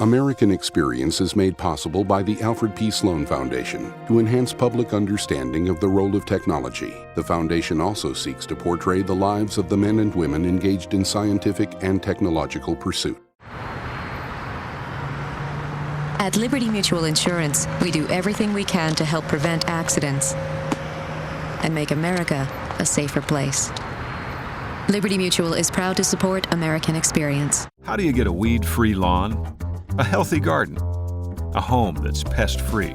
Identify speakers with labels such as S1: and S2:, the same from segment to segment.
S1: American Experience is made possible by the Alfred P. Sloan Foundation to enhance public understanding of the role of technology. The foundation also seeks to portray the lives of the men and women engaged in scientific and technological pursuit.
S2: At Liberty Mutual Insurance, we do everything we can to help prevent accidents and make America a safer place. Liberty Mutual is proud to support American Experience.
S3: How do you get a weed-free lawn, a healthy garden, a home that's pest-free?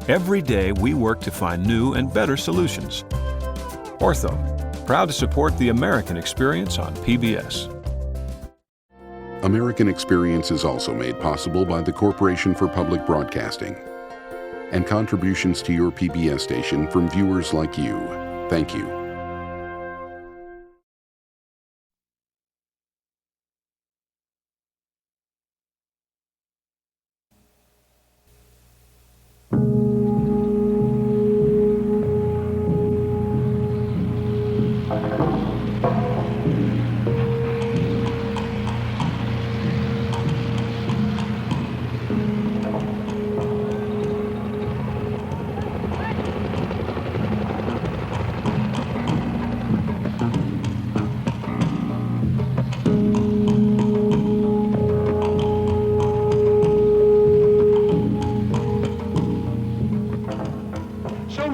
S3: Every day we work to find new and better solutions. Ortho, proud to support the American Experience on PBS.
S1: American Experience is also made possible by the Corporation for Public Broadcasting and contributions to your PBS station from viewers like you. Thank you.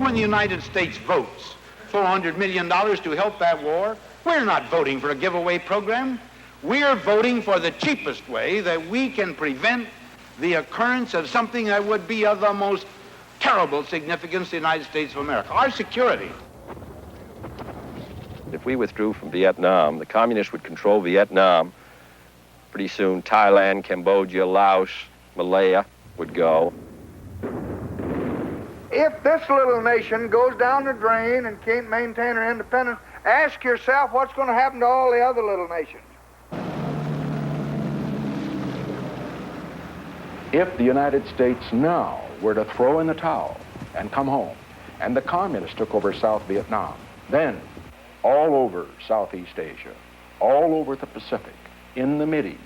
S4: When the United States votes $400 million to help that war, we're not voting for a giveaway program. We're voting for the cheapest way that we can prevent the occurrence of something that would be of the most terrible significance to the United States of America, our security.
S5: If we withdrew from Vietnam, the communists would control Vietnam. Pretty soon, Thailand, Cambodia, Laos, Malaya would go.
S6: If this little nation goes down the drain and can't maintain her independence, ask yourself what's going to happen to all the other little nations.
S7: If the United States now were to throw in the towel and come home, and the communists took over South Vietnam, then all over Southeast Asia, all over the Pacific, in the Mideast,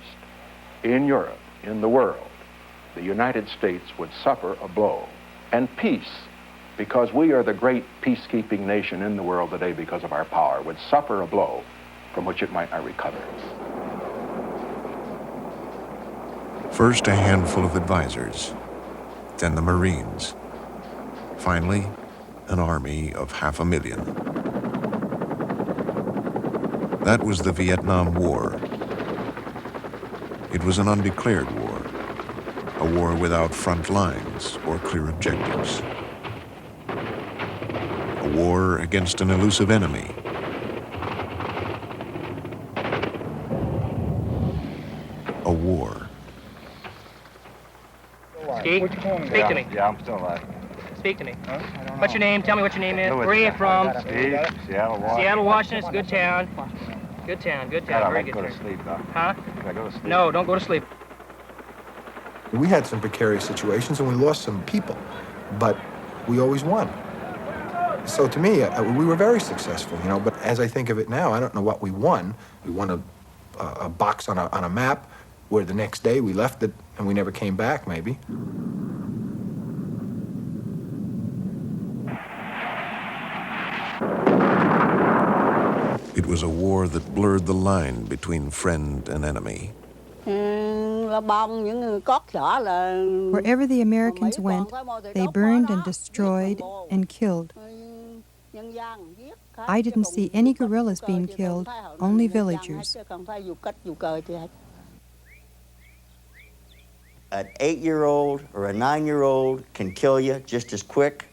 S7: in Europe, in the world, the United States would suffer a blow. And peace, because we are the great peacekeeping nation in the world today because of our power, would suffer a blow from which it might not recover.
S8: First, a handful of advisors, then the Marines. Finally, an army of 500,000. That was the Vietnam War. It was an undeclared war, a war without front lines or clear objectives. A war against an elusive enemy. A war.
S9: Speak to me.
S10: Yeah, I'm still alive.
S9: Speak to me. What's your name? Tell me what your name is. Where are you from?
S10: Steve, Seattle, Washington.
S9: Seattle, Washington. It's a good town. Good town, good town. Very good.
S10: Go to sleep, though.
S9: Huh?
S10: Can I go to sleep?
S9: No, don't go to sleep.
S11: We had some precarious situations and we lost some people, but we always won. So to me, we were very successful, you know, but as I think of it now, I don't know what we won. We won a box on a map where the next day we left it and we never came back, maybe.
S8: It was a war that blurred the line between friend and enemy.
S12: Wherever the Americans went, they burned and destroyed and killed. I didn't see any guerrillas being killed, only villagers.
S13: An 8-year-old or a 9-year-old can kill you just as quick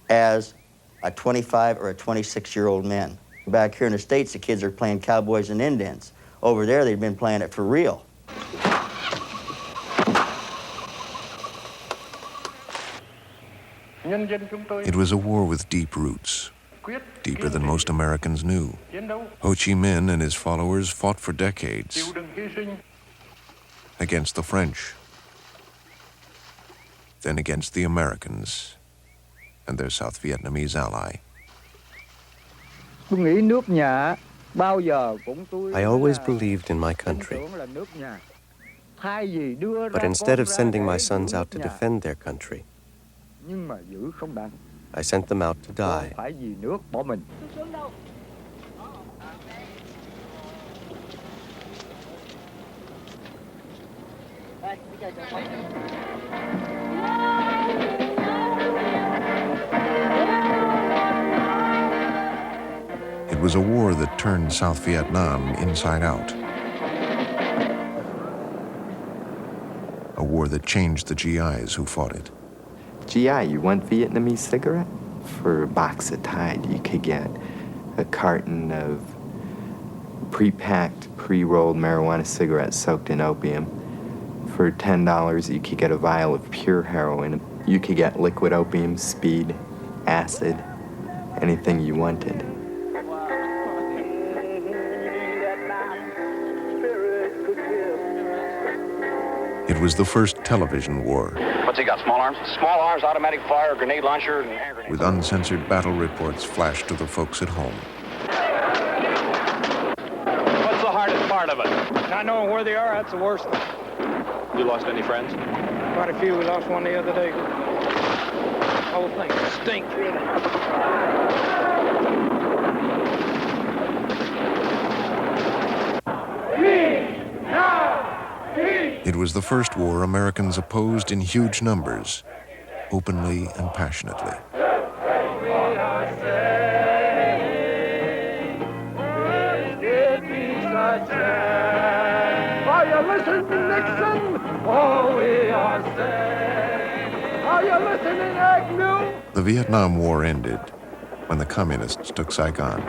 S13: as a 25 or a 26-year-old man. Back here in the States, the kids are playing cowboys and Indians. Over there, they've been playing it for real.
S8: It was a war with deep roots, deeper than most Americans knew. Ho Chi Minh and his followers fought for decades against the French, then against the Americans and their South Vietnamese ally.
S14: I always believed in my country. But instead of sending my sons out to defend their country, I sent them out to die.
S8: It was a war that turned South Vietnam inside out. A war that changed the GIs who fought it.
S15: GI, you want Vietnamese cigarette? For a box of Tide, you could get a carton of pre-packed, pre-rolled marijuana cigarettes soaked in opium. For $10, you could get a vial of pure heroin. You could get liquid opium, speed, acid, anything you wanted.
S8: It was the first television war.
S16: What's he got, small arms? Small arms, automatic fire, grenade launcher, and hand grenade.
S8: With uncensored battle reports flashed to the folks at home.
S16: What's the hardest part of it?
S6: Not knowing where they are, that's the worst thing.
S16: You lost any friends?
S6: Quite a few. We lost one the other day. The whole thing stinks, really.
S8: It was the first war Americans opposed in huge numbers, openly and passionately.
S6: Are you listening to Nixon? Oh, we are saved. Are you listening, Agnew?
S8: The Vietnam War ended when the communists took Saigon.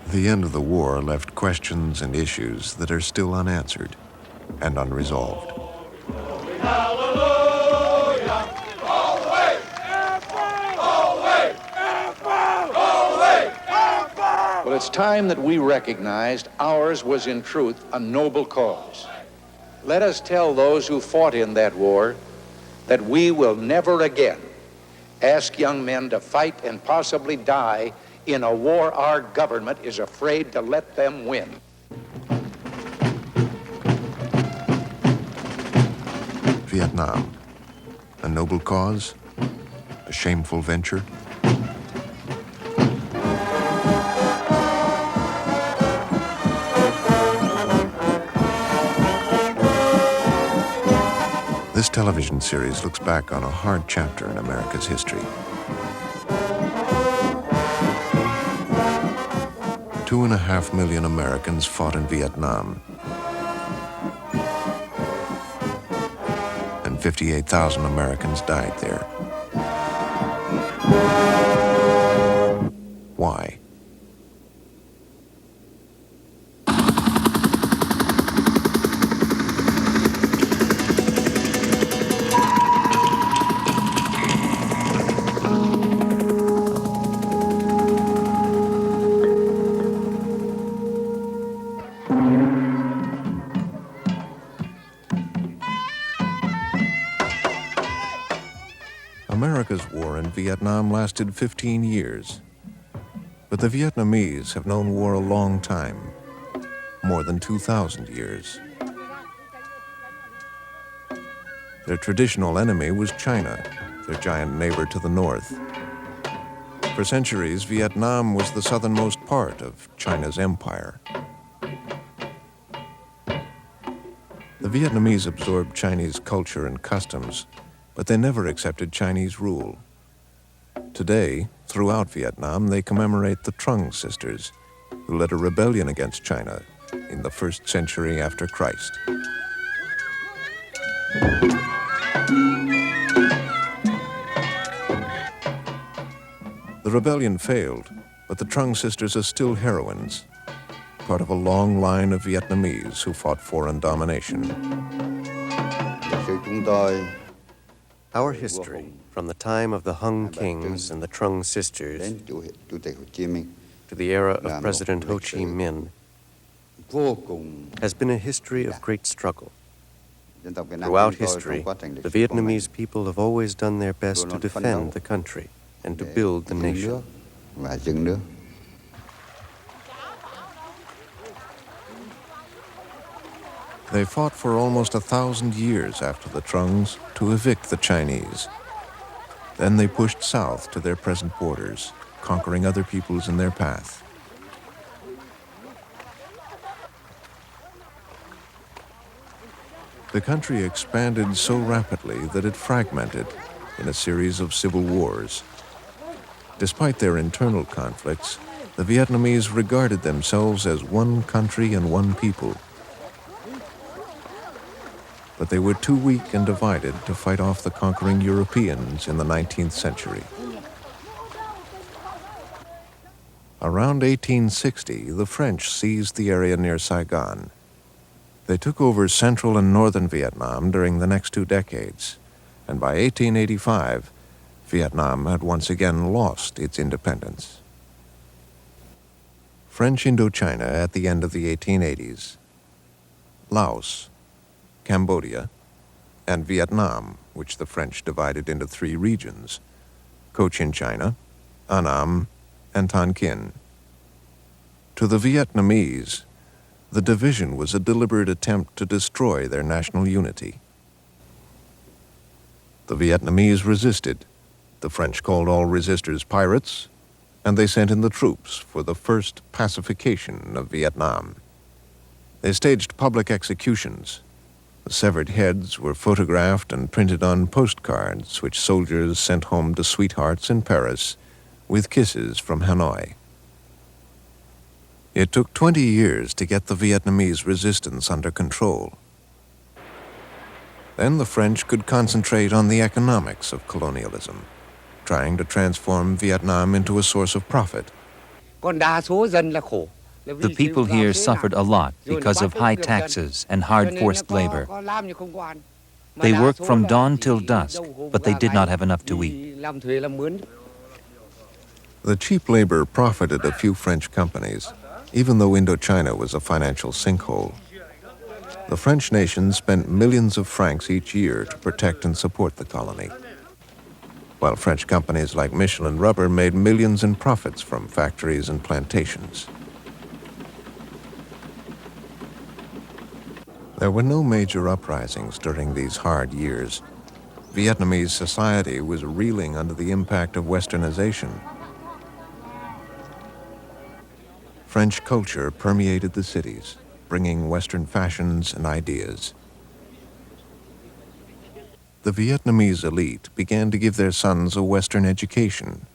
S8: The end of the war left questions and issues that are still unanswered and unresolved.
S17: Well, it's time that we recognized ours was in truth a noble cause. Let us tell those who fought in that war that we will never again ask young men to fight and possibly die in a war our government is afraid to let them win.
S8: Vietnam, a noble cause, a shameful venture. This television series looks back on a hard chapter in America's history. 2.5 million Americans fought in Vietnam, and 58,000 Americans died there. Why? America's war in Vietnam lasted 15 years, but the Vietnamese have known war a long time, more than 2,000 years. Their traditional enemy was China, their giant neighbor to the north. For centuries, Vietnam was the southernmost part of China's empire. The Vietnamese absorbed Chinese culture and customs, but they never accepted Chinese rule. Today, throughout Vietnam, they commemorate the Trung sisters, who led a rebellion against China in the 1st century after Christ. The rebellion failed, but the Trung sisters are still heroines, part of a long line of Vietnamese who fought foreign domination.
S14: Our history, from the time of the Hung kings and the Trung sisters to the era of President Ho Chi Minh, has been a history of great struggle. Throughout history, the Vietnamese people have always done their best to defend the country and to build the nation.
S8: They fought for almost 1,000 years after the Trungs to evict the Chinese. Then they pushed south to their present borders, conquering other peoples in their path. The country expanded so rapidly that it fragmented in a series of civil wars. Despite their internal conflicts, the Vietnamese regarded themselves as one country and one people. But they were too weak and divided to fight off the conquering Europeans in the 19th century. Around 1860, the French seized the area near Saigon. They took over central and northern Vietnam during the next 2 decades, and by 1885, Vietnam had once again lost its independence. French Indochina at the end of the 1880s, Laos, Cambodia, and Vietnam, which the French divided into 3 regions, Cochin China, Annam, and Tonkin. To the Vietnamese, the division was a deliberate attempt to destroy their national unity. The Vietnamese resisted. The French called all resistors pirates, and they sent in the troops for the first pacification of Vietnam. They staged public executions. The severed heads were photographed and printed on postcards which soldiers sent home to sweethearts in Paris with kisses from Hanoi. It took 20 years to get the Vietnamese resistance under control. Then the French could concentrate on the economics of colonialism, trying to transform Vietnam into a source of profit.
S18: The people here suffered a lot because of high taxes and hard forced labor. They worked from dawn till dusk, but they did not have enough to eat.
S8: The cheap labor profited a few French companies, even though Indochina was a financial sinkhole. The French nation spent millions of francs each year to protect and support the colony, while French companies like Michelin Rubber made millions in profits from factories and plantations. There were no major uprisings during these hard years. Vietnamese society was reeling under the impact of westernization. French culture permeated the cities, bringing Western fashions and ideas. The Vietnamese elite began to give their sons a Western education.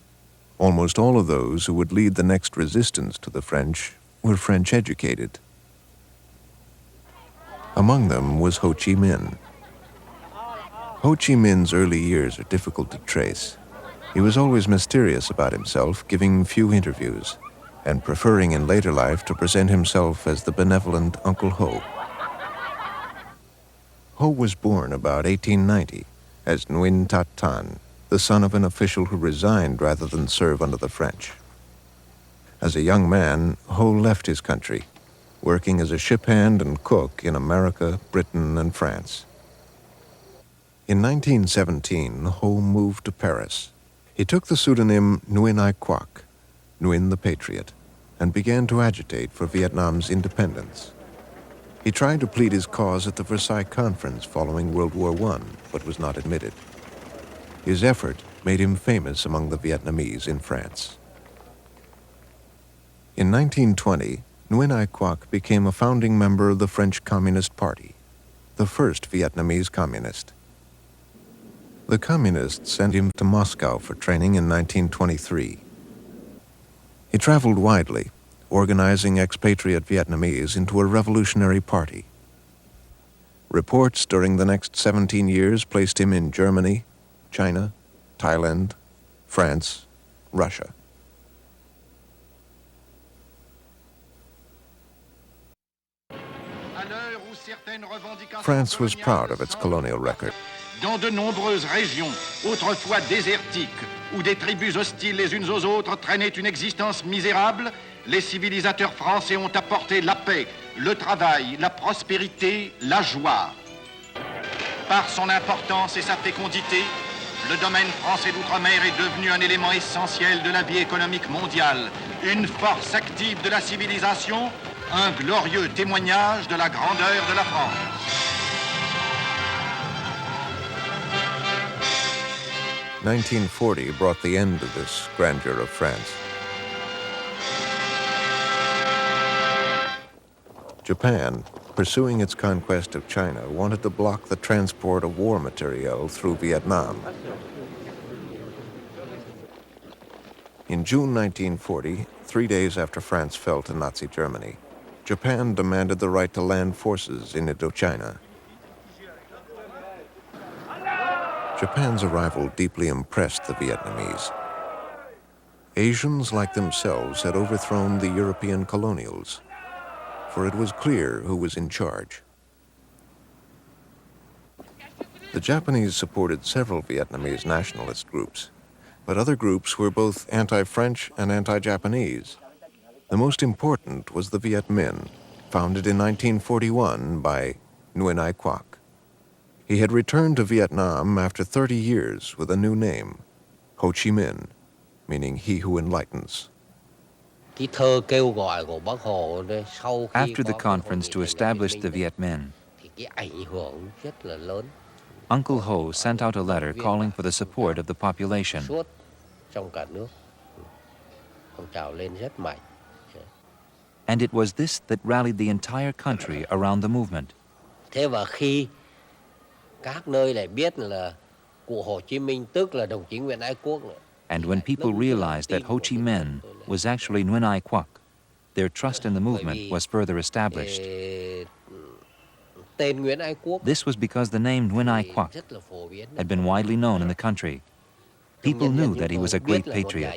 S8: Almost all of those who would lead the next resistance to the French were French educated. Among them was Ho Chi Minh. Ho Chi Minh's early years are difficult to trace. He was always mysterious about himself, giving few interviews, and preferring in later life to present himself as the benevolent Uncle Ho. Ho was born about 1890 as Nguyen Tat Tan, the son of an official who resigned rather than serve under the French. As a young man, Ho left his country, working as a ship hand and cook in America, Britain, and France. In 1917, Ho moved to Paris. He took the pseudonym Nguyen Ai Quoc, Nguyen the Patriot, and began to agitate for Vietnam's independence. He tried to plead his cause at the Versailles Conference following World War I, but was not admitted. His effort made him famous among the Vietnamese in France. In 1920, Nguyen Ai Quoc became a founding member of the French Communist Party, the first Vietnamese communist. The communists sent him to Moscow for training in 1923. He traveled widely, organizing expatriate Vietnamese into a revolutionary party. Reports during the next 17 years placed him in Germany, China, Thailand, France, Russia. France was proud of its colonial record.
S19: Dans de nombreuses régions, autrefois désertiques, où des tribus hostiles les unes aux autres traînaient une existence misérable, les civilisateurs français ont apporté la paix, le travail, la prospérité, la joie. Par son importance et sa fécondité, le domaine français d'outre-mer est devenu un élément essentiel de la vie économique mondiale, une force active de la civilisation, un glorieux témoignage de la grandeur de la France.
S8: 1940 brought the end to this grandeur of France. Japan, pursuing its conquest of China, wanted to block the transport of war material through Vietnam. In June 1940, 3 days after France fell to Nazi Germany, Japan demanded the right to land forces in Indochina. Japan's arrival deeply impressed the Vietnamese. Asians like themselves had overthrown the European colonials, for it was clear who was in charge. The Japanese supported several Vietnamese nationalist groups, but other groups were both anti-French and anti-Japanese. The most important was the Viet Minh, founded in 1941 by Nguyen Ai Quoc. He had returned to Vietnam after 30 years with a new name, Ho Chi Minh, meaning he who enlightens.
S18: After the conference to establish the Viet Minh, Uncle Ho sent out a letter calling for the support of the population. And it was this that rallied the entire country around the movement. And when people realized that Ho Chi Minh was actually Nguyen Ai Quoc, their trust in the movement was further established. This was because the name Nguyen Ai Quoc had been widely known in the country. People knew that he was a great patriot.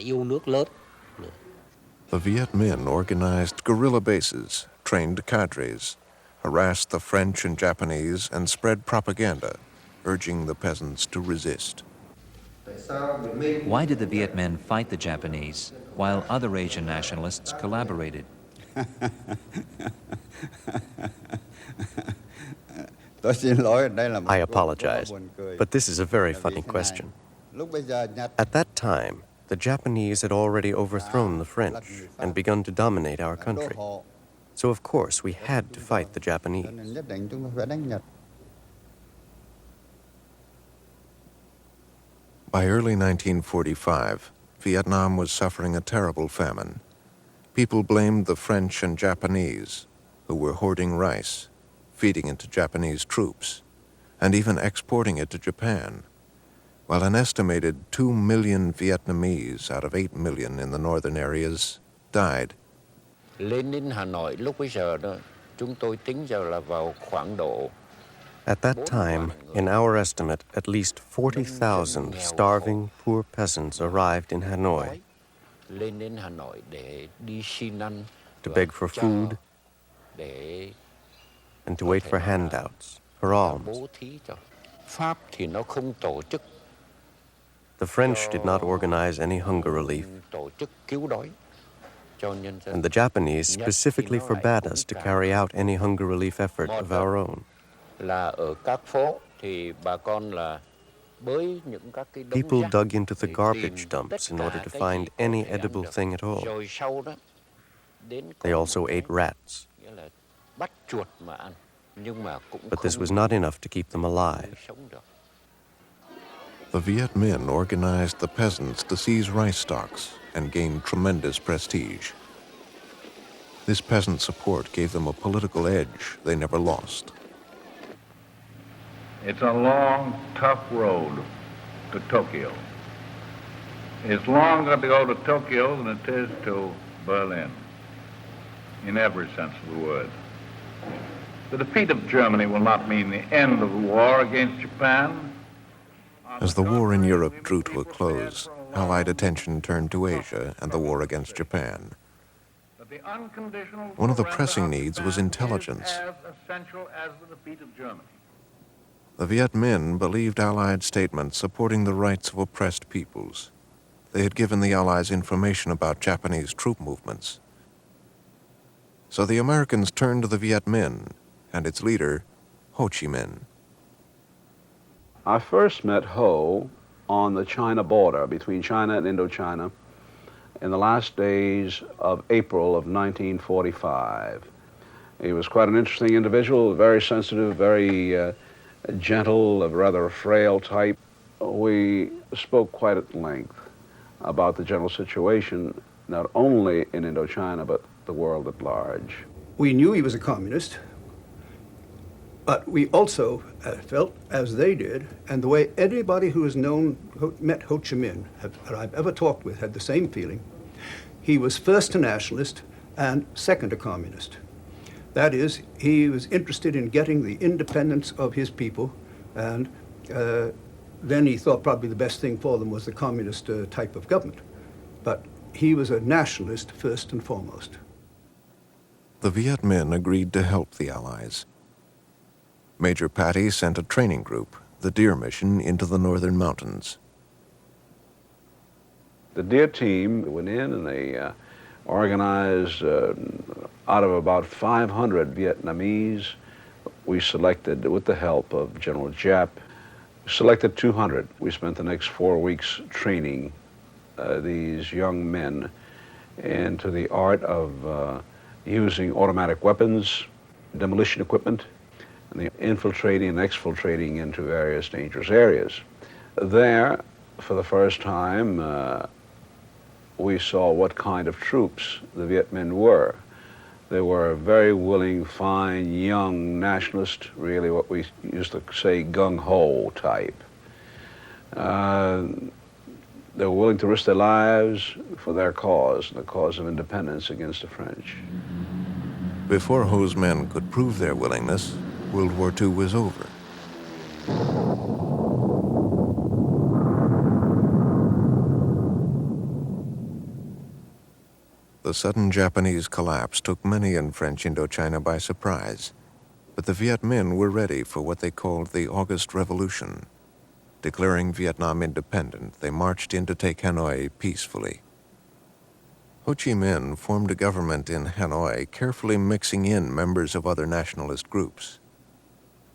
S8: The Viet Minh organized guerrilla bases, trained cadres, harassed the French and Japanese, and spread propaganda, urging the peasants to resist.
S18: Why did the Viet Minh fight the Japanese while other Asian nationalists collaborated?
S14: I apologize, but this is a very funny question. At that time, the Japanese had already overthrown the French and begun to dominate our country. So of course we had to fight the Japanese.
S8: By early 1945, Vietnam was suffering a terrible famine. People blamed the French and Japanese, who were hoarding rice, feeding it to Japanese troops, and even exporting it to Japan, while an estimated 2 million Vietnamese out of 8 million in the northern areas died.
S14: At that time, in our estimate, at least 40,000 starving, poor peasants arrived in Hanoi to beg for food and to wait for handouts, for alms. The French did not organize any hunger relief, and the Japanese specifically forbade us to carry out any hunger relief effort of our own. People dug into the garbage dumps in order to find any edible thing at all. They also ate rats. But this was not enough to keep them alive.
S8: The Viet Minh organized the peasants to seize rice stocks and gained tremendous prestige. This peasant support gave them a political edge they never lost.
S10: It's a long, tough road to Tokyo. It's longer to go to Tokyo than it is to Berlin, in every sense of the word. The defeat of Germany will not mean the end of the war against Japan.
S8: As the war in Europe drew to a close, Allied attention turned to Asia and the war against Japan. One of the pressing needs was intelligence.
S10: As essential as the defeat of Germany.
S8: The Viet Minh believed Allied statements supporting the rights of oppressed peoples. They had given the Allies information about Japanese troop movements. So the Americans turned to the Viet Minh and its leader, Ho Chi Minh.
S20: I first met Ho on the China border between China and Indochina in the last days of April of 1945. He was quite an interesting individual, very sensitive, very gentle, a rather frail type. We spoke quite at length about the general situation, not only in Indochina, but the world at large.
S21: We knew he was a communist, but we also felt, as they did, and the way anybody who has met Ho Chi Minh that I've ever talked with had the same feeling, he was first a nationalist and second a communist. That is, he was interested in getting the independence of his people, and then he thought probably the best thing for them was the communist type of government. But he was a nationalist first and foremost.
S8: The Viet Minh agreed to help the Allies. Major Patty sent a training group, the Deer Mission, into the northern mountains.
S20: The Deer team went in and they organized, out of about 500 Vietnamese, we selected, with the help of General Giap, selected 200. We spent the next 4 weeks training these young men into the art of using automatic weapons, demolition equipment, and the infiltrating and exfiltrating into various dangerous areas. There, for the first time, we saw what kind of troops the Viet Minh were. They were a very willing, fine, young nationalist, really what we used to say gung-ho type. They were willing to risk their lives for their cause, the cause of independence against the French.
S8: Before Ho's men could prove their willingness, World War II was over. The sudden Japanese collapse took many in French Indochina by surprise, but the Viet Minh were ready for what they called the August Revolution. Declaring Vietnam independent, they marched in to take Hanoi peacefully. Ho Chi Minh formed a government in Hanoi, carefully mixing in members of other nationalist groups.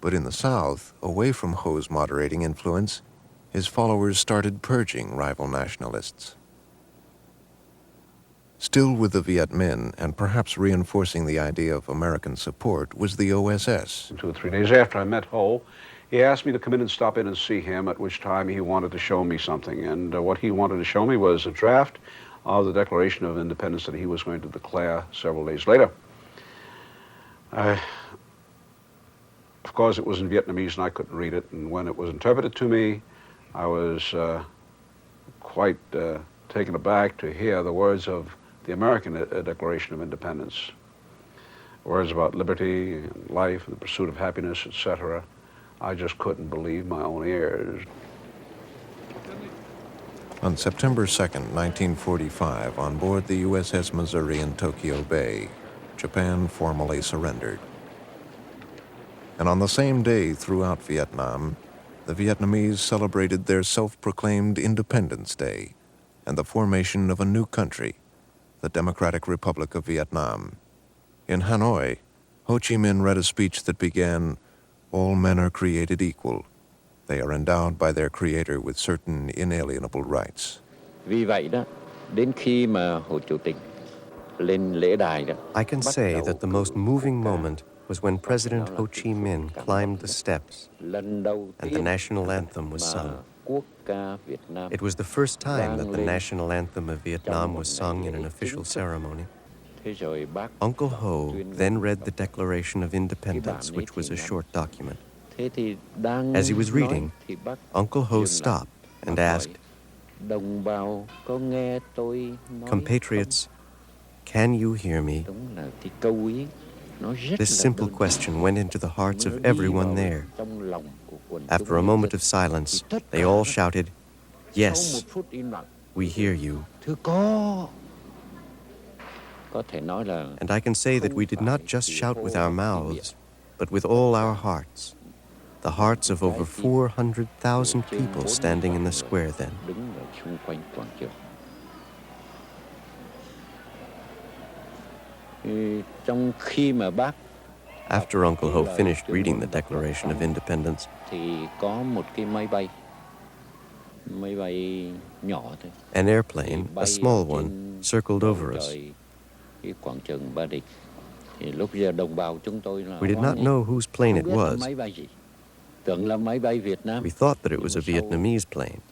S8: But in the south, away from Ho's moderating influence, his followers started purging rival nationalists. Still with the Viet Minh, and perhaps reinforcing the idea of American support, was the OSS.
S20: 2 or 3 days after I met Ho, he asked me to come in and stop in and see him, at which time he wanted to show me something. And what he wanted to show me was a draft of the Declaration of Independence that he was going to declare several days later. Of course, it was in Vietnamese and I couldn't read it, and when it was interpreted to me, I was quite taken aback to hear the words of the American Declaration of Independence. Words about liberty and life and the pursuit of happiness, etc. I just couldn't believe my own ears.
S8: On September 2nd, 1945, on board the USS Missouri in Tokyo Bay, Japan formally surrendered. And on the same day throughout Vietnam, the Vietnamese celebrated their self-proclaimed Independence Day and the formation of a new country, the Democratic Republic of Vietnam. In Hanoi, Ho Chi Minh read a speech that began, "All men are created equal. They are endowed by their Creator with certain inalienable rights."
S22: Vì vậy đó, đến khi mà Hồ Chủ tịch lên lễ đài đó,
S14: I can say that the most moving moment was when President Ho Chi Minh climbed the steps and the national anthem was sung. It was the first time that the national anthem of Vietnam was sung in an official ceremony. Uncle Ho then read the Declaration of Independence, which was a short document. As he was reading, Uncle Ho stopped and asked, "Compatriots, can you hear me?" This simple question went into the hearts of everyone there. After a moment of silence, they all shouted, "Yes, we hear you." And I can say that we did not just shout with our mouths, but with all our hearts. The hearts of over 400,000 people standing in the square then. After Uncle Ho finished reading the Declaration of Independence, an airplane, a small one, circled over us. We did not know whose plane it was. We thought that it was a Vietnamese plane.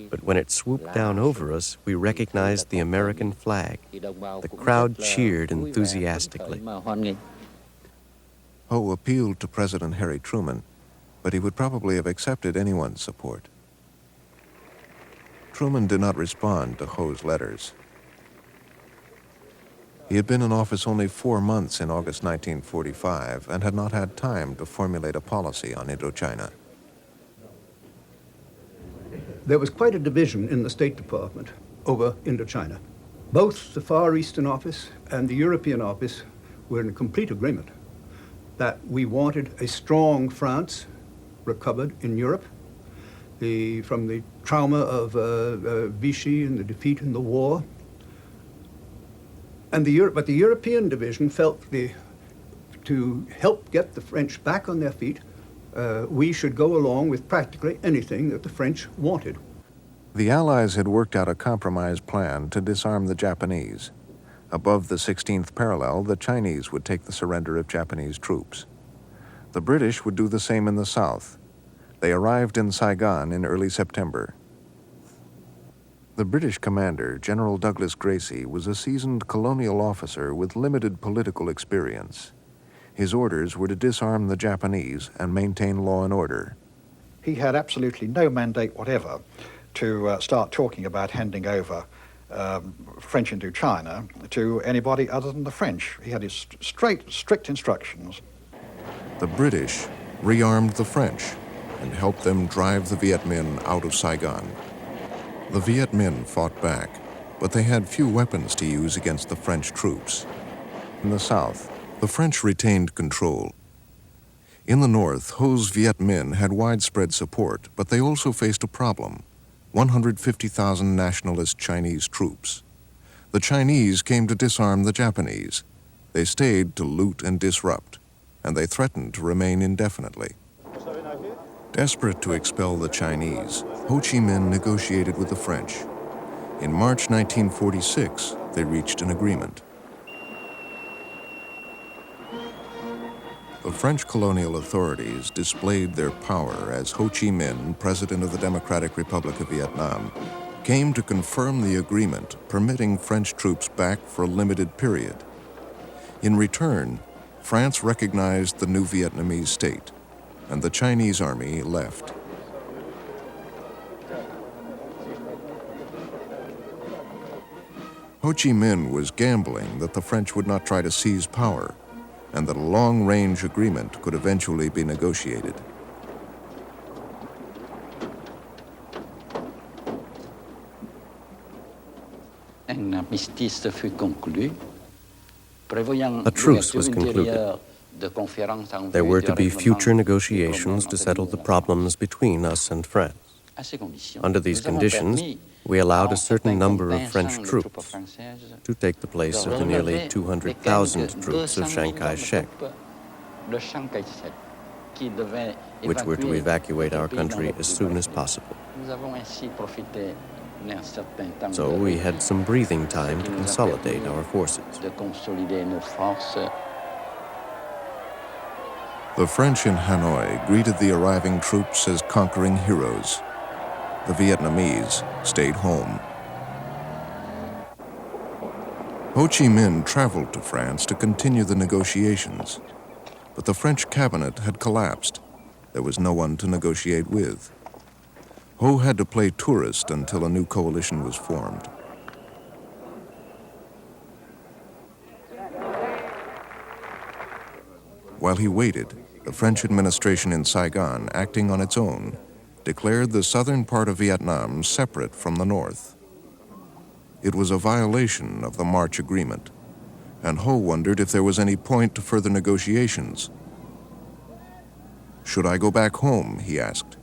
S14: But when it swooped down over us, we recognized the American flag. The crowd cheered enthusiastically.
S8: Ho appealed to President Harry Truman, but he would probably have accepted anyone's support. Truman did not respond to Ho's letters. He had been in office only 4 months in August 1945 and had not had time to formulate a policy on Indochina.
S21: There was quite a division in the State Department over Indochina. Both the Far Eastern Office and the European Office were in complete agreement that we wanted a strong France recovered in Europe from the trauma of Vichy and the defeat in the war. But the European division felt to help get the French back on their feet, we should go along with practically anything that the French wanted.
S8: The Allies had worked out a compromise plan to disarm the Japanese. Above the 16th parallel, the Chinese would take the surrender of Japanese troops. The British would do the same in the south. They arrived in Saigon in early September. The British commander, General Douglas Gracie, was a seasoned colonial officer with limited political experience. His orders were to disarm the Japanese and maintain law and order.
S2: He had absolutely no mandate whatever to start talking about handing over French Indochina to anybody other than the French. He had his strict instructions.
S8: The British rearmed the French and helped them drive the Viet Minh out of Saigon. The Viet Minh fought back, but they had few weapons to use against the French troops. In the south, the French retained control. In the north, Ho's Viet Minh had widespread support, but they also faced a problem: 150,000 nationalist Chinese troops. The Chinese came to disarm the Japanese. They stayed to loot and disrupt, and they threatened to remain indefinitely. Desperate to expel the Chinese, Ho Chi Minh negotiated with the French. In March 1946, they reached an agreement. The French colonial authorities displayed their power as Ho Chi Minh, President of the Democratic Republic of Vietnam, came to confirm the agreement permitting French troops back for a limited period. In return, France recognized the new Vietnamese state, and the Chinese army left. Ho Chi Minh was gambling that the French would not try to seize power, and that a long-range agreement could eventually be negotiated.
S14: A truce was concluded. There were to be future negotiations to settle the problems between us and France. Under these conditions, we allowed a certain number of French troops to take the place of the nearly 200,000 troops of Chiang Kai-shek, which were to evacuate our country as soon as possible. So we had some breathing time to consolidate our forces.
S8: The French in Hanoi greeted the arriving troops as conquering heroes. The Vietnamese stayed home. Ho Chi Minh traveled to France to continue the negotiations, but the French cabinet had collapsed. There was no one to negotiate with. Ho had to play tourist until a new coalition was formed. While he waited, the French administration in Saigon, acting on its own, declared the southern part of Vietnam separate from the north. It was a violation of the March Agreement, and Ho wondered if there was any point to further negotiations. "Should I go back home?" he asked.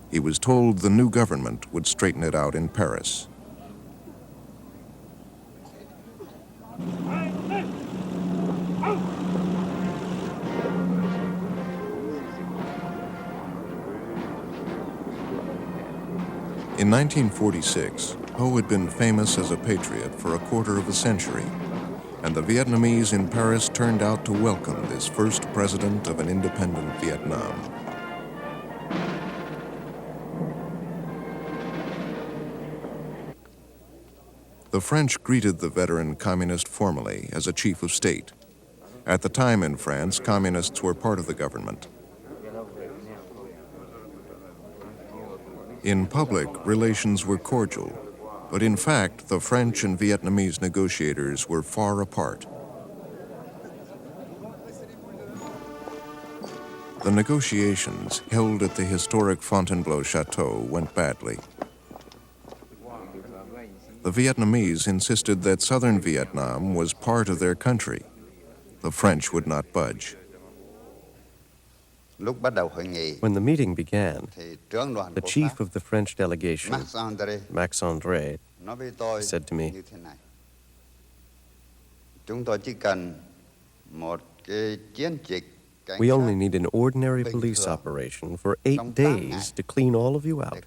S8: He was told the new government would straighten it out in Paris. In 1946, Ho had been famous as a patriot for a quarter of a century, and the Vietnamese in Paris turned out to welcome this first president of an independent Vietnam. The French greeted the veteran communist formally as a chief of state. At the time in France, communists were part of the government. In public, relations were cordial, but in fact, the French and Vietnamese negotiators were far apart. The negotiations held at the historic Fontainebleau Chateau went badly. The Vietnamese insisted that southern Vietnam was part of their country. The French would not budge.
S14: When the meeting began, the chief of the French delegation, Max André, said to me, "We only need an ordinary police operation for 8 days to clean all of you out."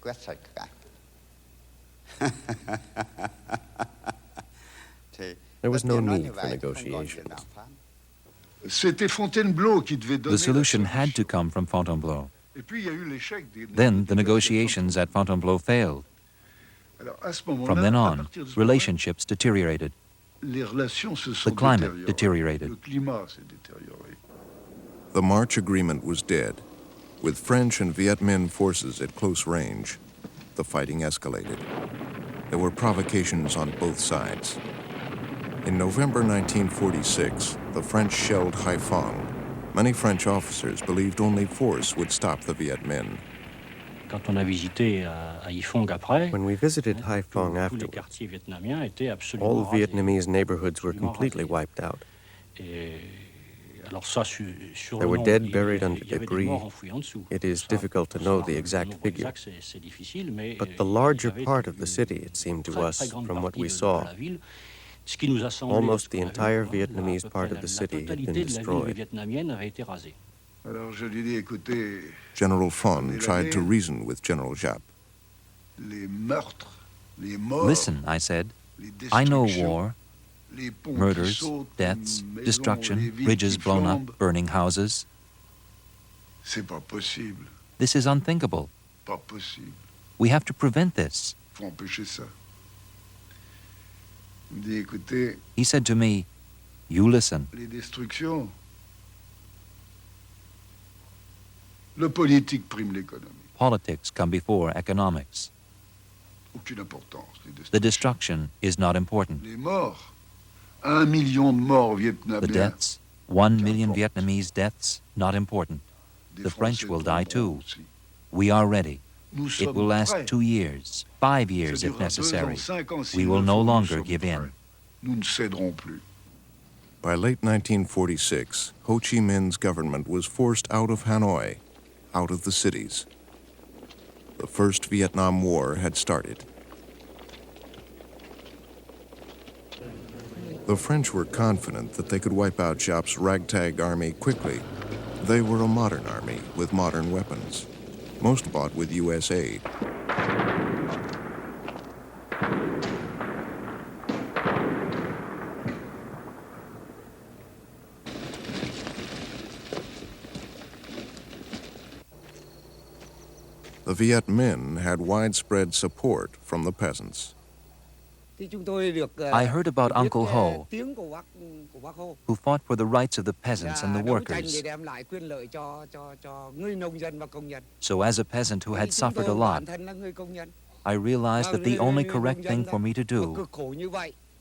S14: There was no need for negotiations.
S18: The solution had to come from Fontainebleau. Then the negotiations at Fontainebleau failed. From then on, relationships deteriorated. The climate deteriorated.
S8: The March Agreement was dead. With French and Viet Minh forces at close range, the fighting escalated. There were provocations on both sides. In November 1946, the French shelled Haiphong. Many French officers believed only force would stop the Viet Minh.
S14: When we visited Haiphong afterwards, all Vietnamese neighborhoods were completely wiped out. There were dead buried under debris. It is difficult to know the exact figure. But the larger part of the city, it seemed to us, from what we saw, almost the entire Vietnamese part of the city had been destroyed.
S8: General Phan tried to reason with General Giap.
S18: Listen, I said, I know war, murders, deaths, destruction, bridges blown up, burning houses. This is unthinkable. We have to prevent this. He said to me, you listen. Politics come before economics. The destruction is not important. The deaths, 1 million Vietnamese deaths, not important. The French will die too. We are ready. It will last 2 years, 5 years if necessary. We will no longer give in.
S8: By late 1946, Ho Chi Minh's government was forced out of Hanoi, out of the cities. The First Vietnam War had started. The French were confident that they could wipe out Giap's ragtag army quickly. They were a modern army with modern weapons, most bought with U.S. aid. The Viet Minh had widespread support from the peasants.
S18: I heard about Uncle Ho, who fought for the rights of the peasants and the workers. So as a peasant who had suffered a lot, I realized that the only correct thing for me to do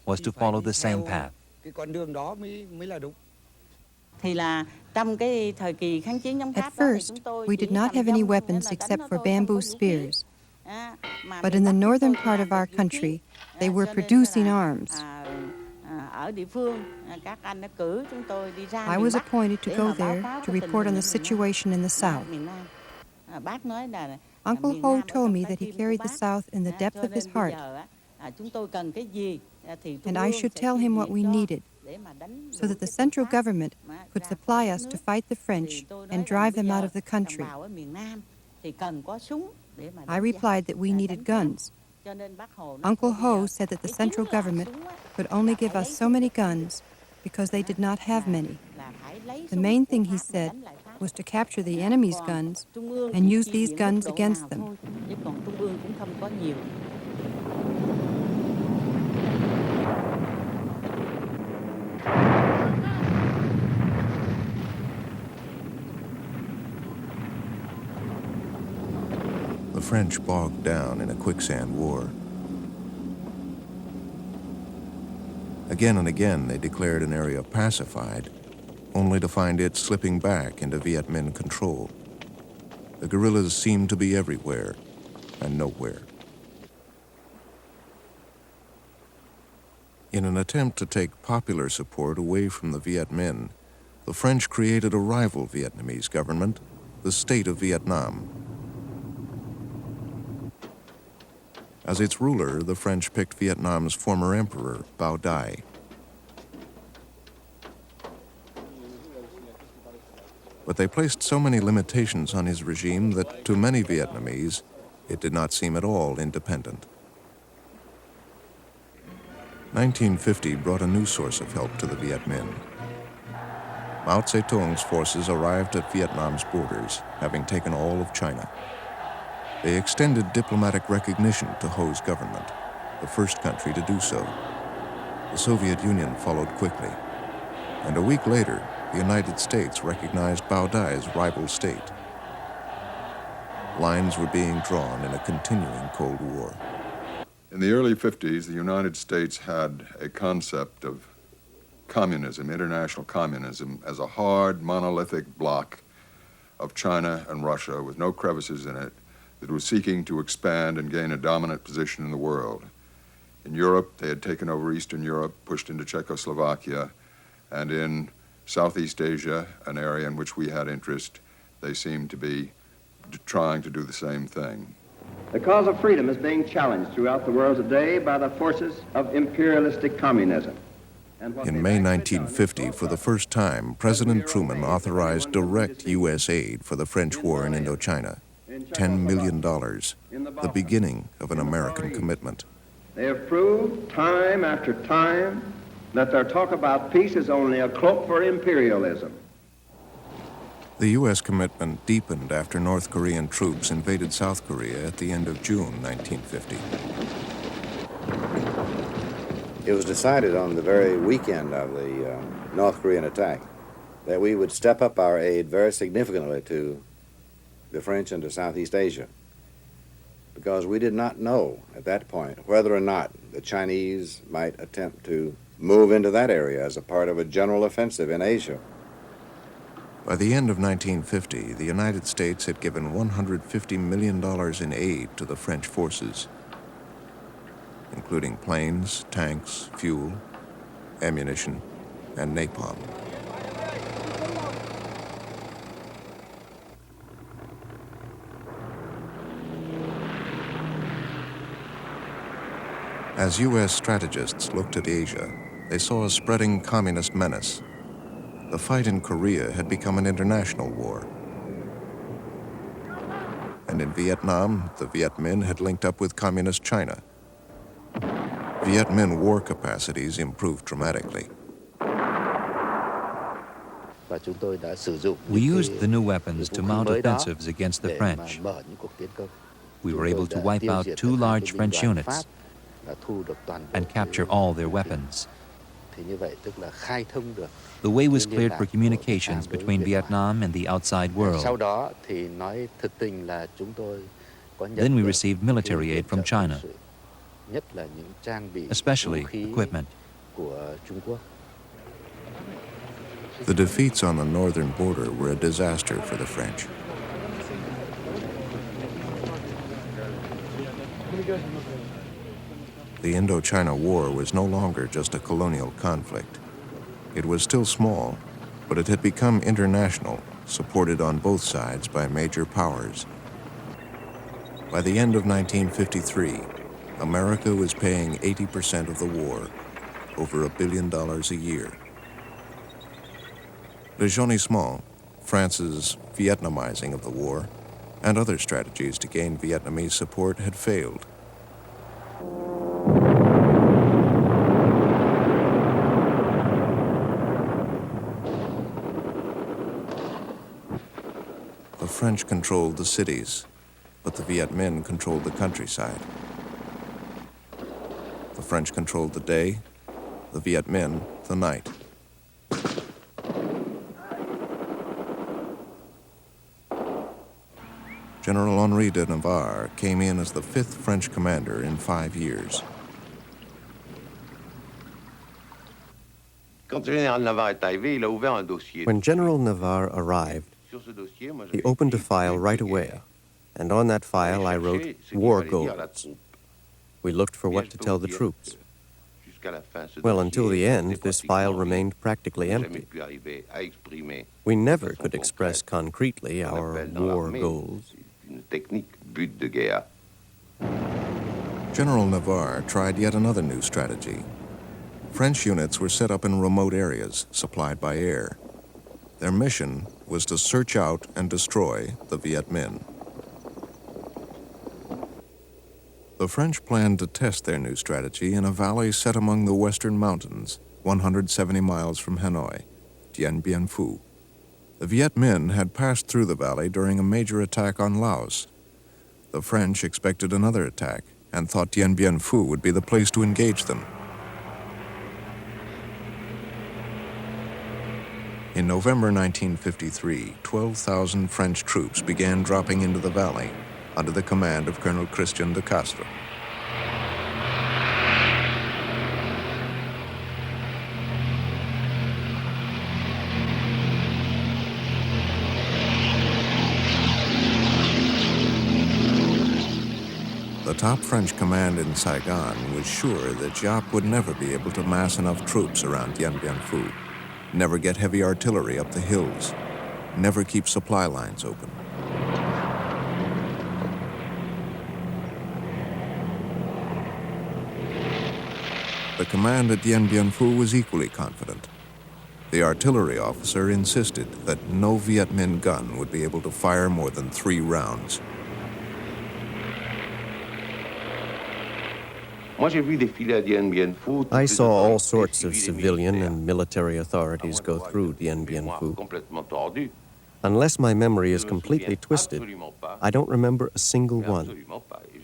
S18: was to follow the same path.
S12: At first, we did not have any weapons except for bamboo spears. But in the northern part of our country, they were producing arms. I was appointed to go there to report on the situation in the South. Uncle Ho told me that he carried the South in the depth of his heart, and I should tell him what we needed, so that the central government could supply us to fight the French and drive them out of the country. I replied that we needed guns. Uncle Ho said that the central government could only give us so many guns because they did not have many. The main thing, he said, was to capture the enemy's guns and use these guns against them.
S8: The French bogged down in a quicksand war. Again and again, they declared an area pacified, only to find it slipping back into Viet Minh control. The guerrillas seemed to be everywhere and nowhere. In an attempt to take popular support away from the Viet Minh, the French created a rival Vietnamese government, the State of Vietnam. As its ruler, the French picked Vietnam's former emperor, Bao Dai. But they placed so many limitations on his regime that to many Vietnamese, it did not seem at all independent. 1950 brought a new source of help to the Viet Minh. Mao Zedong's forces arrived at Vietnam's borders, having taken all of China. They extended diplomatic recognition to Ho's government, the first country to do so. The Soviet Union followed quickly, and a week later, the United States recognized Bao Dai's rival state. Lines were being drawn in a continuing Cold War.
S1: In the early 50s, the United States had a concept of communism, international communism, as a hard, monolithic bloc of China and Russia with no crevices in it that was seeking to expand and gain a dominant position in the world. In Europe, they had taken over Eastern Europe, pushed into Czechoslovakia, and in Southeast Asia, an area in which we had interest, they seemed to be trying to do the same thing.
S3: The cause of freedom is being challenged throughout the world today by the forces of imperialistic communism.
S8: In May 1950, for the first time, President Truman authorized direct U.S. aid for the French war in Indochina, $10 million, the beginning of an American commitment.
S3: They have proved time after time that their talk about peace is only a cloak for imperialism.
S8: The U.S. commitment deepened after North Korean troops invaded South Korea at the end of June 1950.
S23: It was decided on the very weekend of the North Korean attack that we would step up our aid very significantly to the French and to Southeast Asia, because we did not know at that point whether or not the Chinese might attempt to move into that area as a part of a general offensive in Asia.
S8: By the end of 1950, the United States had given $150 million in aid to the French forces, including planes, tanks, fuel, ammunition, and napalm. As U.S. strategists looked at Asia, they saw a spreading communist menace. The fight in Korea had become an international war. And in Vietnam, the Viet Minh had linked up with communist China. Viet Minh war capacities improved dramatically.
S18: We used the new weapons to mount offensives against the French. We were able to wipe out 2 large French units and capture all their weapons. The way was cleared for communications between Vietnam and the outside world. Then we received military aid from China, especially equipment.
S8: The defeats on the northern border were a disaster for the French. The Indochina War was no longer just a colonial conflict. It was still small, but it had become international, supported on both sides by major powers. By the end of 1953, America was paying 80% of the war, over $1 billion a year. Le Jaunissement, France's Vietnamizing of the war, and other strategies to gain Vietnamese support had failed. The French controlled the cities, but the Viet Minh controlled the countryside. The French controlled the day, the Viet Minh the night. General Henri de Navarre came in as the 5th French commander in 5 years.
S14: When General Navarre arrived, he opened a file right away, and on that file I wrote war goals. We looked for what to tell the troops. Well, until the end, this file remained practically empty. We never could express concretely our war goals.
S8: General Navarre tried yet another new strategy. French units were set up in remote areas, supplied by air. Their mission was to search out and destroy the Viet Minh. The French planned to test their new strategy in a valley set among the western mountains, 170 miles from Hanoi, Dien Bien Phu. The Viet Minh had passed through the valley during a major attack on Laos. The French expected another attack and thought Dien Bien Phu would be the place to engage them. In November 1953, 12,000 French troops began dropping into the valley under the command of Colonel Christian de Castro. The top French command in Saigon was sure that Giap would never be able to mass enough troops around Dien Bien Phu, never get heavy artillery up the hills, never keep supply lines open. The command at Dien Bien Phu was equally confident. The artillery officer insisted that no Viet Minh gun would be able to fire more than 3 rounds.
S14: I saw all sorts of civilian and military authorities go through Dien Bien Phu. Unless my memory is completely twisted, I don't remember a single one.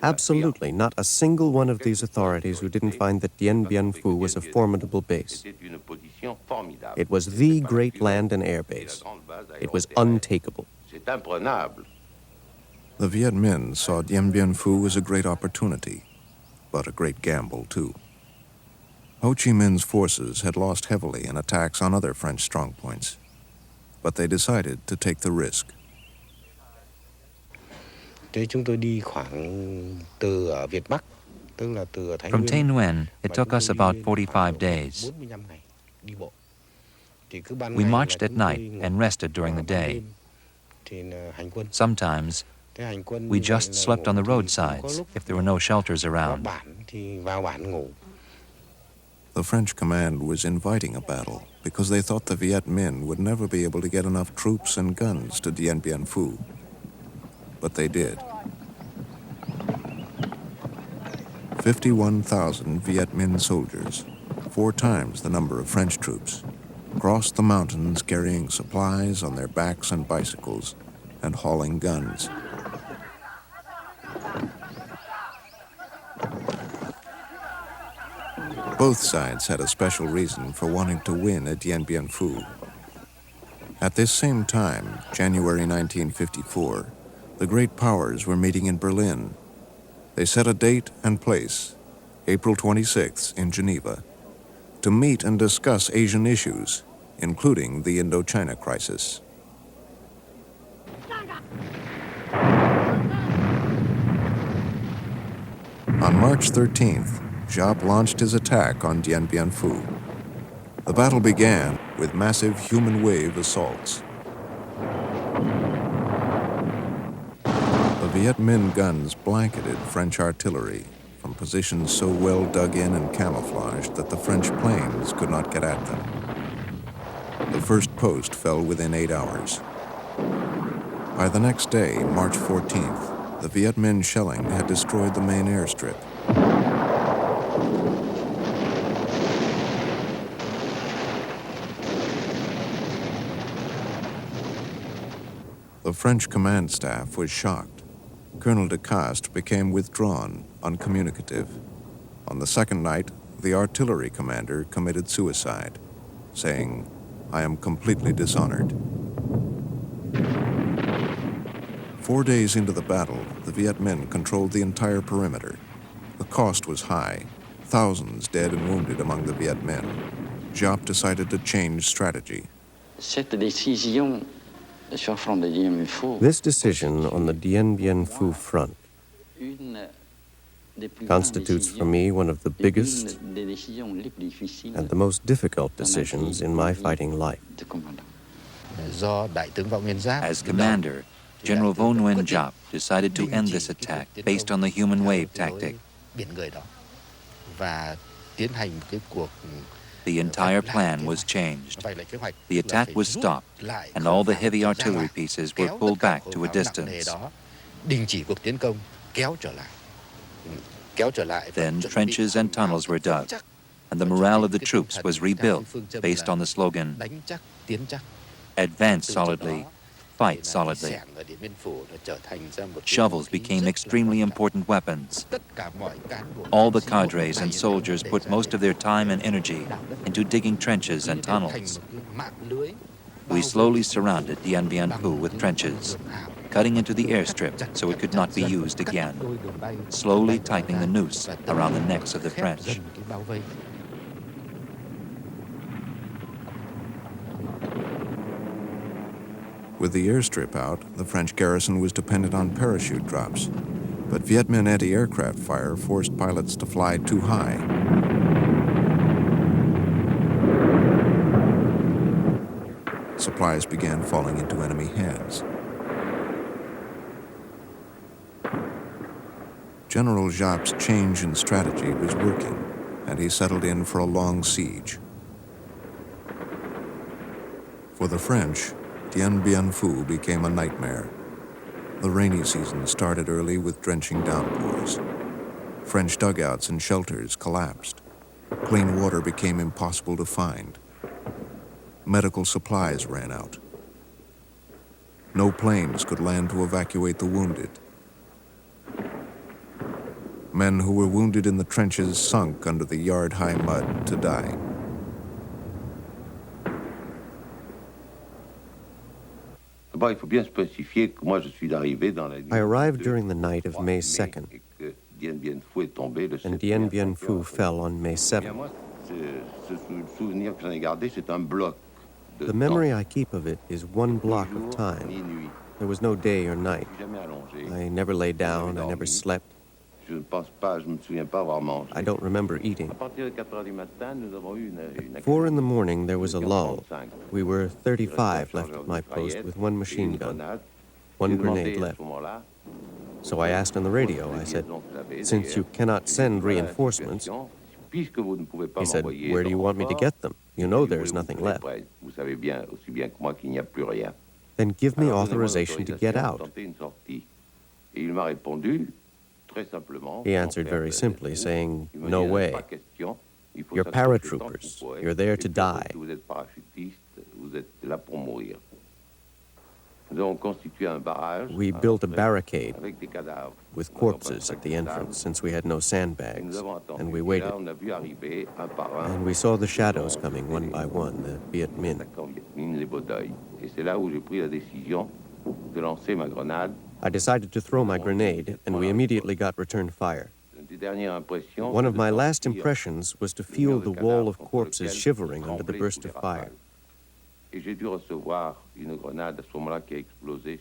S14: Absolutely not a single one of these authorities who didn't find that Dien Bien Phu was a formidable base. It was the great land and air base. It was untakeable.
S8: The Viet Minh saw Dien Bien Phu as a great opportunity, but a great gamble, too. Ho Chi Minh's forces had lost heavily in attacks on other French strongpoints, but they decided to take the risk.
S18: From Tay Nguyen, it took us about 45 days. We marched at night and rested during the day. Sometimes we just slept on the roadsides if there were no shelters around.
S8: The French command was inviting a battle because they thought the Viet Minh would never be able to get enough troops and guns to Dien Bien Phu. But they did. 51,000 Viet Minh soldiers, 4 times the number of French troops, crossed the mountains carrying supplies on their backs and bicycles and hauling guns. Both sides had a special reason for wanting to win at Dien Bien Phu. At this same time, January 1954, the great powers were meeting in Berlin. They set a date and place, April 26th in Geneva, to meet and discuss Asian issues, including the Indochina crisis. On March 13th, Giap launched his attack on Dien Bien Phu. The battle began with massive human wave assaults. The Viet Minh guns blanketed French artillery from positions so well dug in and camouflaged that the French planes could not get at them. The first post fell within 8 hours. By the next day, March 14th, the Viet Minh shelling had destroyed the main airstrip. The French command staff was shocked. Colonel de Castries became withdrawn, uncommunicative. On the second night, the artillery commander committed suicide, saying, "I am completely dishonored." 4 days into the battle, the Viet Minh controlled the entire perimeter. The cost was high, thousands dead and wounded among the Viet Minh. Giap decided to change strategy.
S14: This decision on the Dien Bien Phu front constitutes for me one of the biggest and the most difficult decisions in my fighting life.
S18: As commander, General Vo Nguyen Giap decided to end this attack based on the human wave tactic. The entire plan was changed. The attack was stopped, and all the heavy artillery pieces were pulled back to a distance. Then trenches and tunnels were dug, and the morale of the troops was rebuilt based on the slogan, "Advance solidly, fight solidly." Shovels became extremely important weapons. All the cadres and soldiers put most of their time and energy into digging trenches and tunnels. We slowly surrounded Dien Bien Phu with trenches, cutting into the airstrip so it could not be used again, slowly tightening the noose around the necks of the French.
S8: With the airstrip out, the French garrison was dependent on parachute drops, but Viet Minh anti-aircraft fire forced pilots to fly too high. Supplies began falling into enemy hands. General Giap's change in strategy was working, and he settled in for a long siege. For the French, Dien Bien Phu became a nightmare. The rainy season started early with drenching downpours. French dugouts and shelters collapsed. Clean water became impossible to find. Medical supplies ran out. No planes could land to evacuate the wounded. Men who were wounded in the trenches sunk under the yard-high mud to die.
S14: I arrived during the night of May 2nd, and Dien Bien Phu fell on May 7th. The memory I keep of it is one block of time. There was no day or night. I never lay down, I never slept. I don't remember eating. At 4 in the morning, there was a lull. We were 35 left at my post with one machine gun, one grenade left. So I asked on the radio, I said, "Since you cannot send reinforcements," he said, "Where do you want me to get them? You know there's nothing left." "Then give me authorization to get out." He answered very simply, saying, "No way. You're paratroopers. You're there to die." We built a barricade with corpses at the entrance since we had no sandbags, and we waited. And we saw the shadows coming one by one, the Viet Minh. I decided to throw my grenade, and we immediately got return fire. One of my last impressions was to feel the wall of corpses shivering under the burst of fire.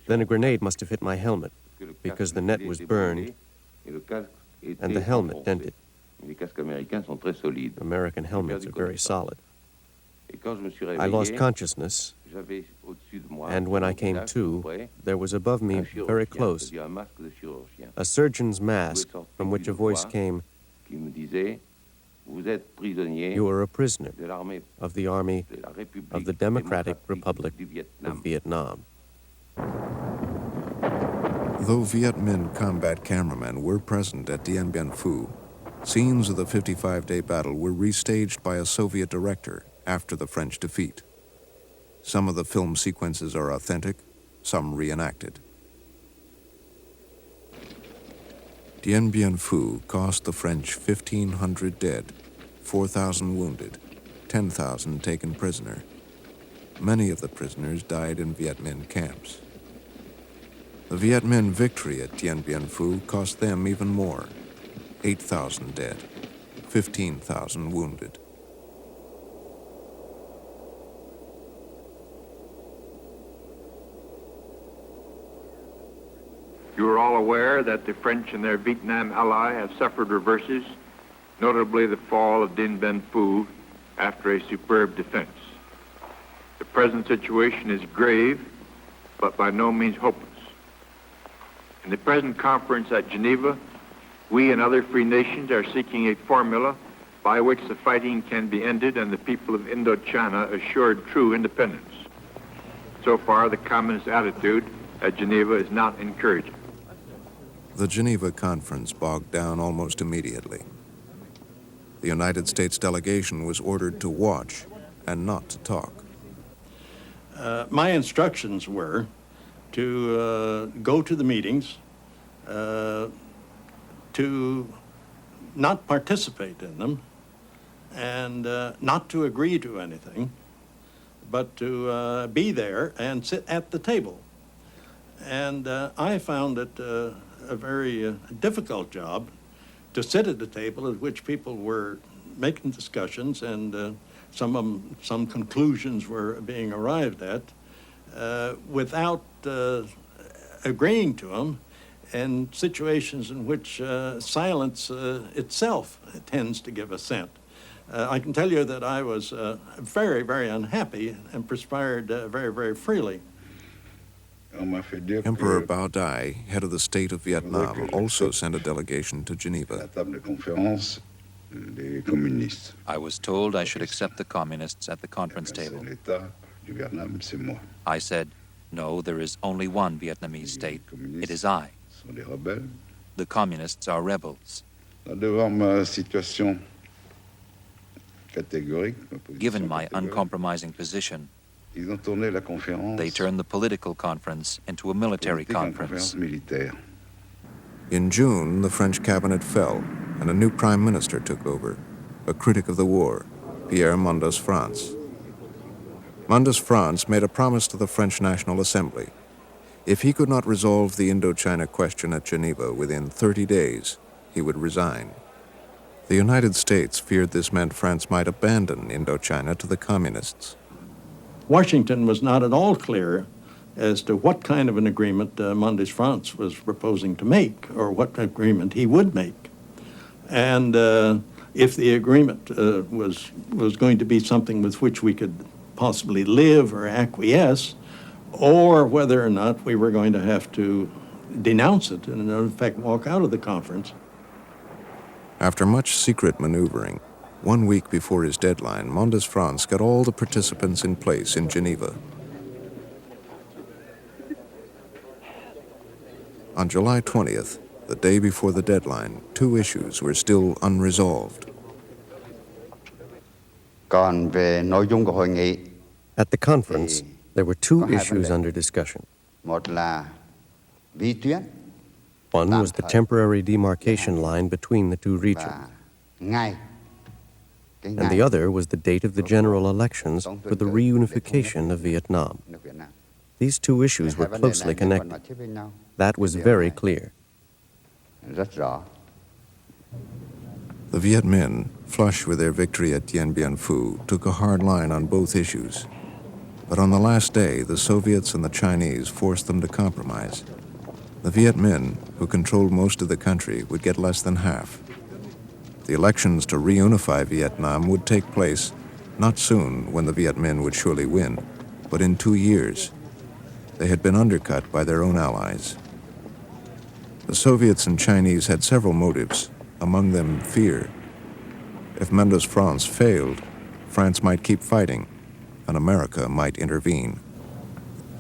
S14: Then a grenade must have hit my helmet, because the net was burned and the helmet dented. American helmets are very solid. I lost consciousness, and when I came to, there was above me, very close, a surgeon's mask from which a voice came, "You are a prisoner of the Army of the Democratic Republic of Vietnam."
S8: Though Viet Minh combat cameramen were present at Dien Bien Phu, scenes of the 55-day battle were restaged by a Soviet director after the French defeat. Some of the film sequences are authentic, some reenacted. Dien Bien Phu cost the French 1,500 dead, 4,000 wounded, 10,000 taken prisoner. Many of the prisoners died in Viet Minh camps. The Viet Minh victory at Dien Bien Phu cost them even more, 8,000 dead, 15,000 wounded.
S4: You are all aware that the French and their Vietnam ally have suffered reverses, notably the fall of Dien Bien Phu after a superb defense. The present situation is grave, but by no means hopeless. In the present conference at Geneva, we and other free nations are seeking a formula by which the fighting can be ended and the people of Indochina assured true independence. So far, the communist attitude at Geneva is not encouraging.
S8: The Geneva conference bogged down almost immediately. The United States delegation was ordered to watch and not to talk.
S21: My instructions were to go to the meetings, to not participate in them, and not to agree to anything, but to be there and sit at the table. And I found it a very difficult job to sit at the table at which people were making discussions and some conclusions were being arrived at without agreeing to them, in situations in which silence itself tends to give assent. I can tell you that I was very, very unhappy and perspired very, very freely.
S8: Emperor Bao Dai, head of the state of Vietnam, also sent a delegation to Geneva.
S18: I was told I should accept the communists at the conference table. I said, no, there is only one Vietnamese state. It is I. The communists are rebels. Given my uncompromising position, they turned the political conference into a military conference.
S8: In June, the French cabinet fell, and a new prime minister took over, a critic of the war, Pierre Mendès France. Mendès France made a promise to the French National Assembly. If he could not resolve the Indochina question at Geneva within 30 days, he would resign. The United States feared this meant France might abandon Indochina to the communists.
S21: Washington was not at all clear as to what kind of an agreement Mendès France was proposing to make, or what agreement he would make. And if the agreement was going to be something with which we could possibly live or acquiesce, or whether or not we were going to have to denounce it and, in fact, walk out of the conference.
S8: After much secret maneuvering, 1 week before his deadline, Mendès France got all the participants in place in Geneva. On July 20th, the day before the deadline, 2 issues were still unresolved.
S13: Còn về nội dung của hội nghị,
S14: At the conference, there were 2 issues under discussion.
S13: một là vi tuyến
S14: One was the temporary demarcation line between the 2 regions,
S13: ngày
S14: and the other was the date of the general elections for the reunification of Vietnam. These 2 issues were closely connected. That was very clear.
S13: rất rõ.
S8: The Viet Minh, flush with their victory at Dien Bien Phu, took a hard line on both issues. But on the last day, the Soviets and the Chinese forced them to compromise. The Viet Minh, who controlled most of the country, would get less than half. The elections to reunify Vietnam would take place not soon, when the Viet Minh would surely win, but in 2 years. They had been undercut by their own allies. The Soviets and Chinese had several motives, among them fear. If Mendès France failed, France might keep fighting, and America might intervene.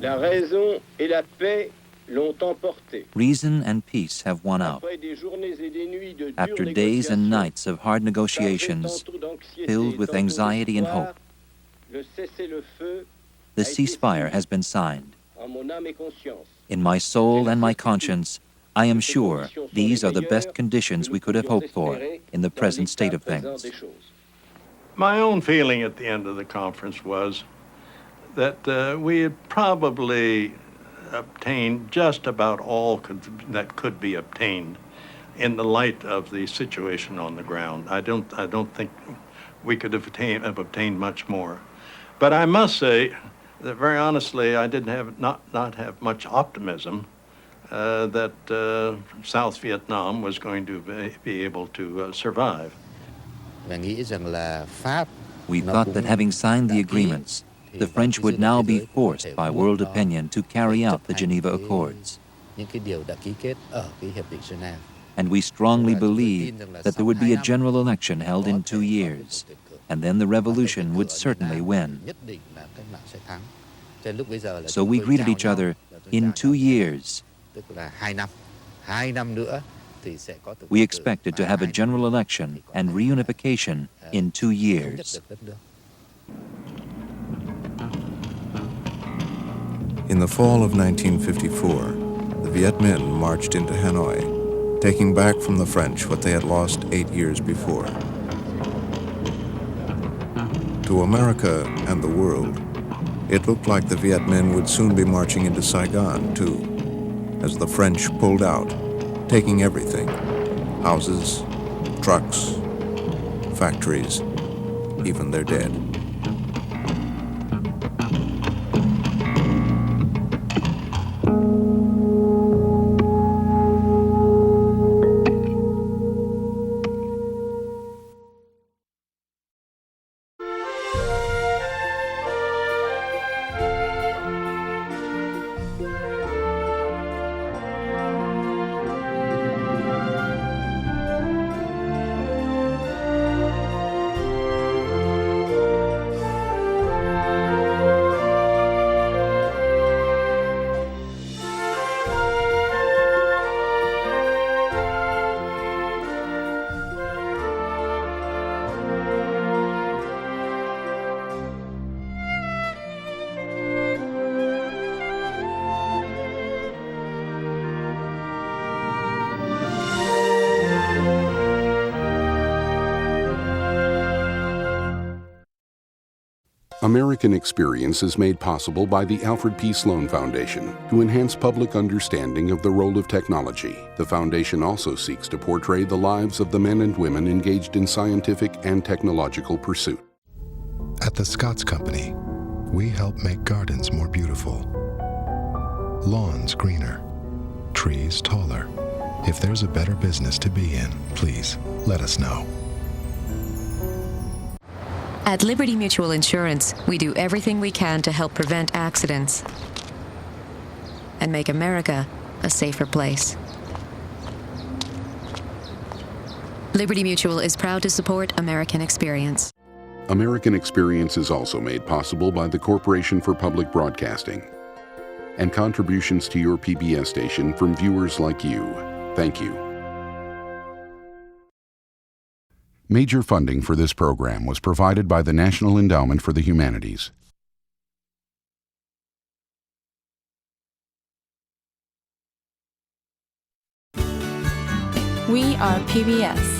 S5: La raison et la paix
S18: Reason and peace have won out. After days and nights of hard negotiations filled with anxiety and hope, the ceasefire has been signed. In my soul and my conscience, I am sure these are the best conditions we could have hoped for in the present state of things.
S5: My own feeling at the end of the conference was that we had probably obtained just about all that could be obtained in the light of the situation on the ground. I don't think we could have obtained much more. But I must say that very honestly, I didn't not have much optimism that South Vietnam was going to be able to survive.
S18: We thought that having signed the agreements, the French would now be forced by world opinion to carry out the Geneva Accords. And we strongly believed that there would be a general election held in 2 years, and then the revolution would certainly win. So we greeted each other, in 2 years. We expected to have a general election and reunification in 2 years.
S8: In the fall of 1954, the Viet Minh marched into Hanoi, taking back from the French what they had lost 8 years before. To America and the world, it looked like the Viet Minh would soon be marching into Saigon, too, as the French pulled out, taking everything: houses, trucks, factories, even their dead.
S7: American Experience is made possible by the Alfred P. Sloan Foundation to enhance public understanding of the role of technology. The foundation also seeks to portray the lives of the men and women engaged in scientific and technological pursuit.
S9: At the Scotts Company, we help make gardens more beautiful, lawns greener, trees taller. If there's a better business to be in, please let us know.
S24: At Liberty Mutual Insurance, we do everything we can to help prevent accidents and make America a safer place. Liberty Mutual is proud to support American Experience.
S7: American Experience is also made possible by the Corporation for Public Broadcasting and contributions to your PBS station from viewers like you. Thank you. Major funding for this program was provided by the National Endowment for the Humanities.
S25: We are PBS.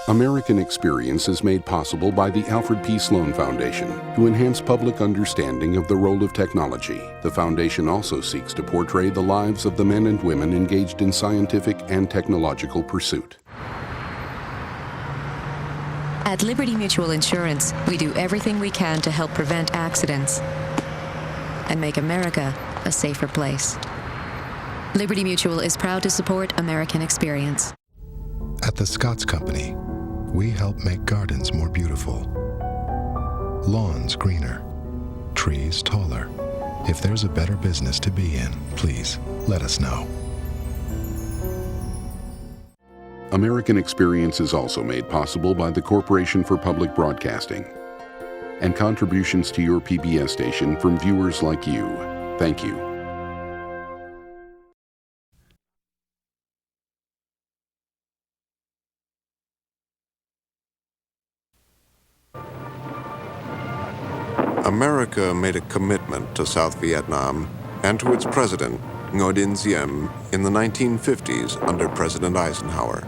S7: American experience is made possible by the Alfred P. Sloan Foundation to enhance public understanding of the role of technology. The foundation also seeks to portray the lives of the men and women engaged in scientific and technological pursuit.
S24: At Liberty Mutual Insurance, we do everything we can to help prevent accidents and make America a safer place. Liberty Mutual is proud to support American experience.
S9: At the Scots Company, we help make gardens more beautiful, lawns greener, trees taller. If there's a better business to be in, please let us know.
S7: American experience is also made possible by the Corporation for Public Broadcasting and contributions to your PBS station from viewers like you. Thank you.
S8: America made a commitment to South Vietnam and to its president, Ngo Dinh Diem, in the 1950s under President Eisenhower.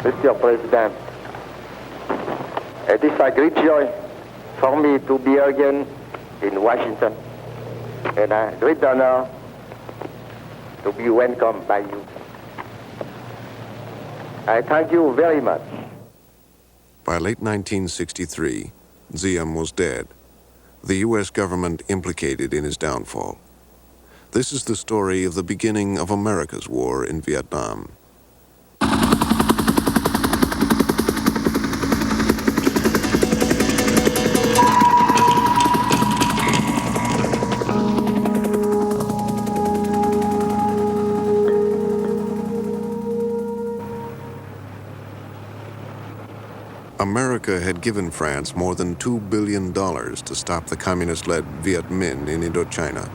S6: Mr. President, it is a great joy for me to be again in Washington and a great honor to be welcomed by you. I thank you very much.
S8: By late 1963, Diem was dead, the U.S. government implicated in his downfall. This is the story of the beginning of America's war in Vietnam. America had given France more than $2 billion to stop the communist-led Viet Minh in Indochina.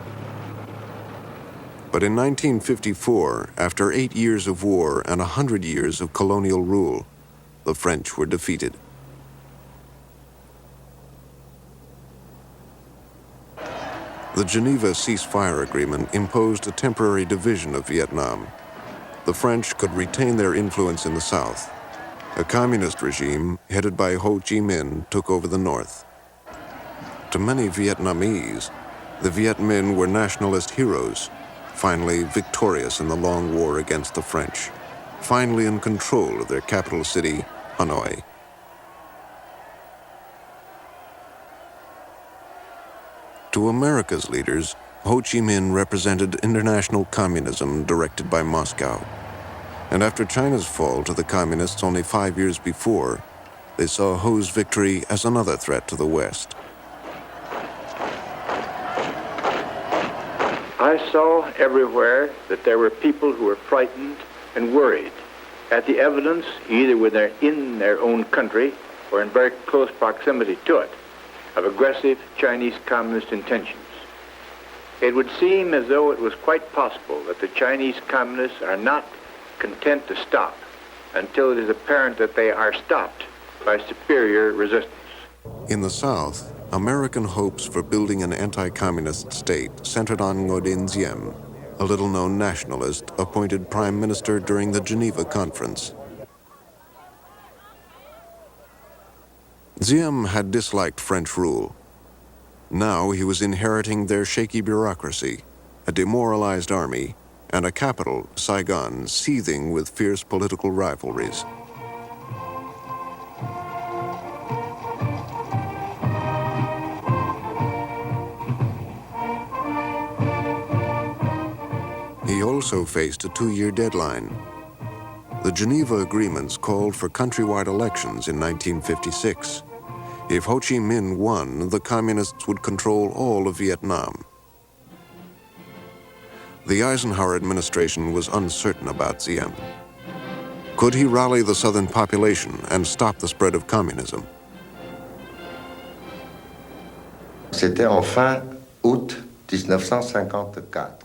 S8: But in 1954, after 8 years of war and 100 years of colonial rule, the French were defeated. The Geneva ceasefire agreement imposed a temporary division of Vietnam. The French could retain their influence in the south. A communist regime headed by Ho Chi Minh took over the north. To many Vietnamese, the Viet Minh were nationalist heroes, finally victorious in the long war against the French, finally in control of their capital city, Hanoi. To America's leaders, Ho Chi Minh represented international communism directed by Moscow. And after China's fall to the communists only 5 years before, they saw Ho's victory as another threat to the West.
S4: I saw everywhere that there were people who were frightened and worried at the evidence, either in their own country or in very close proximity to it, of aggressive Chinese communist intentions. It would seem as though it was quite possible that the Chinese communists are not content to stop until it is apparent that they are stopped by superior resistance.
S8: In the South, American hopes for building an anti-communist state centered on Ngo Dinh Diem, a little-known nationalist appointed prime minister during the Geneva Conference. Diem had disliked French rule. Now he was inheriting their shaky bureaucracy, a demoralized army, and a capital, Saigon, seething with fierce political rivalries. He also faced a 2-year deadline. The Geneva Agreements called for countrywide elections in 1956. If Ho Chi Minh won, the communists would control all of Vietnam. The Eisenhower administration was uncertain about Diem. Could he rally the southern population and stop the spread of communism?
S11: C'était en fin août 1954.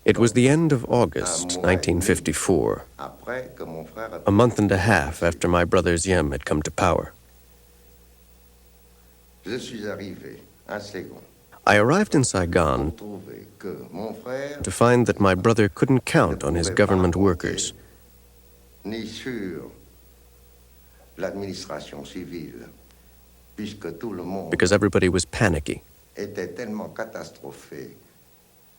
S14: It was the end of August 1954, a month and a half after my brother Diem had come to power.
S11: Je suis arrivé à Saigon.
S14: I arrived in Saigon to find that my brother couldn't count on his government workers.
S11: ni sur l'administration civile, puisque tout le monde
S14: because everybody was panicky,
S11: était tellement catastrophé,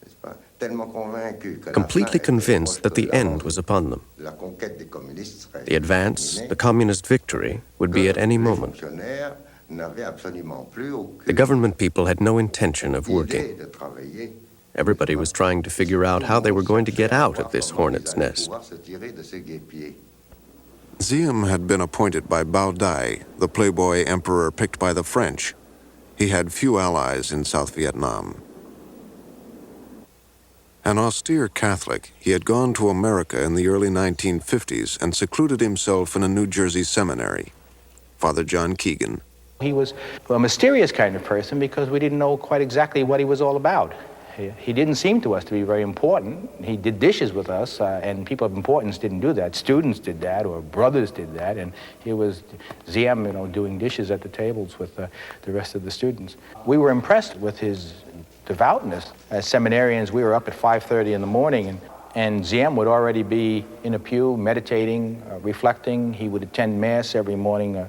S11: n'est-ce pas, tellement convaincu que la
S14: completely
S11: fin était
S14: convinced that
S11: proche de
S14: the end was upon them.
S11: la conquête des communistes serait
S14: The advance,
S11: terminée,
S14: the communist victory, would be at any
S11: les
S14: moment.
S11: fonctionnaires n'avaient absolument plus aucune
S14: The government people had no intention of
S11: idée
S14: working.
S11: de travailler.
S14: Everybody was trying to figure out how they were going to get out of this hornet's nest.
S11: Pouvoir se tirer de ces guêpiers.
S8: Diem had been appointed by Bao Dai, the playboy emperor picked by the French. He had few allies in South Vietnam. An austere Catholic, he had gone to America in the early 1950s and secluded himself in a New Jersey seminary. Father John Keegan.
S15: He was a mysterious kind of person because we didn't know quite exactly what he was all about. He didn't seem to us to be very important. He did dishes with us, and people of importance didn't do that. Students did that, or brothers did that, and it was Diem, doing dishes at the tables with the rest of the students. We were impressed with his devoutness. As seminarians, we were up at 5:30 in the morning, and Diem would already be in a pew, meditating, reflecting. He would attend Mass every morning,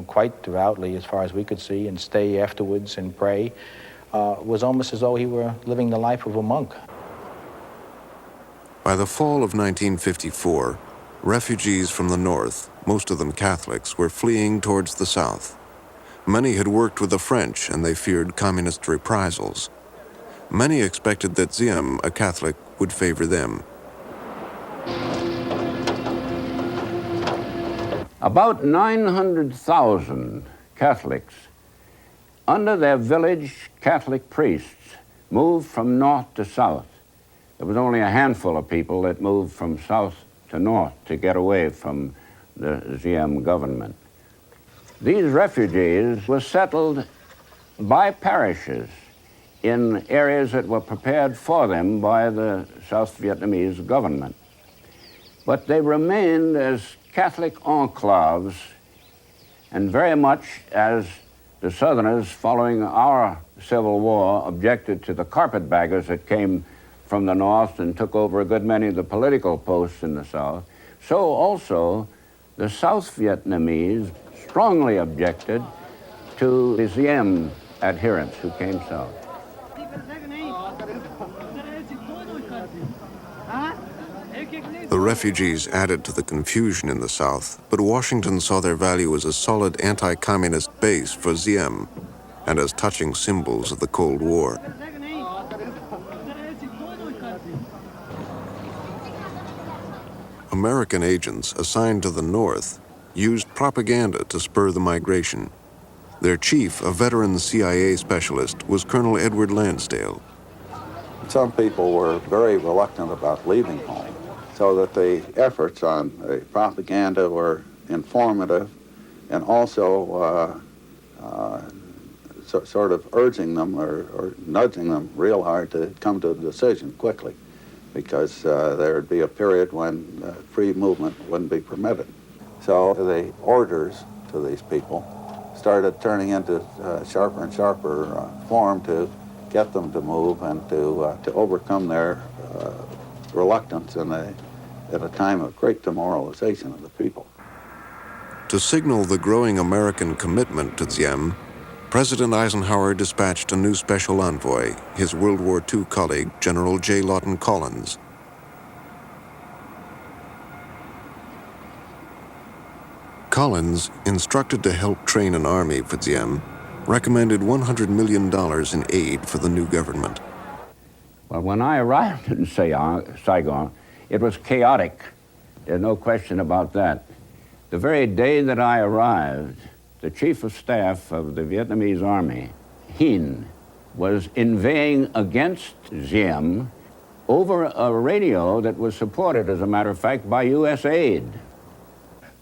S15: quite devoutly as far as we could see, and stay afterwards and pray. It was almost as though he were living the life of a monk.
S8: By the fall of 1954, refugees from the north, most of them Catholics, were fleeing towards the south. Many had worked with the French and they feared communist reprisals. Many expected that Diem, a Catholic, would favor them.
S10: About 900,000 Catholics under their village Catholic priests moved from north to south. There was only a handful of people that moved from south to north to get away from the Diem government. These refugees were settled by parishes in areas that were prepared for them by the South Vietnamese government. But they remained as Catholic enclaves, and very much as the Southerners, following our Civil War, objected to the carpetbaggers that came from the north and took over a good many of the political posts in the South, so also the South Vietnamese strongly objected to the Diem adherents who came south.
S8: The refugees added to the confusion in the South, but Washington saw their value as a solid anti-communist base for Diem and as touching symbols of the Cold War. American agents assigned to the North used propaganda to spur the migration. Their chief, a veteran CIA specialist, was Colonel Edward Lansdale.
S16: Some people were very reluctant about leaving home, so that the efforts on the propaganda were informative and also sort of urging them or nudging them real hard to come to a decision quickly, because there would be a period when free movement wouldn't be permitted. So the orders to these people started turning into sharper and sharper form to get them to move and to overcome their reluctance at a time of great demoralization of the people.
S8: To signal the growing American commitment to Diem, President Eisenhower dispatched a new special envoy, his World War II colleague, General J. Lawton Collins. Collins, instructed to help train an army for Diem, recommended $100 million in aid for the new government.
S10: Well, when I arrived in Saigon, it was chaotic. There's no question about that. The very day that I arrived, the chief of staff of the Vietnamese Army, Hien, was inveighing against Diem over a radio that was supported, as a matter of fact, by U.S. aid.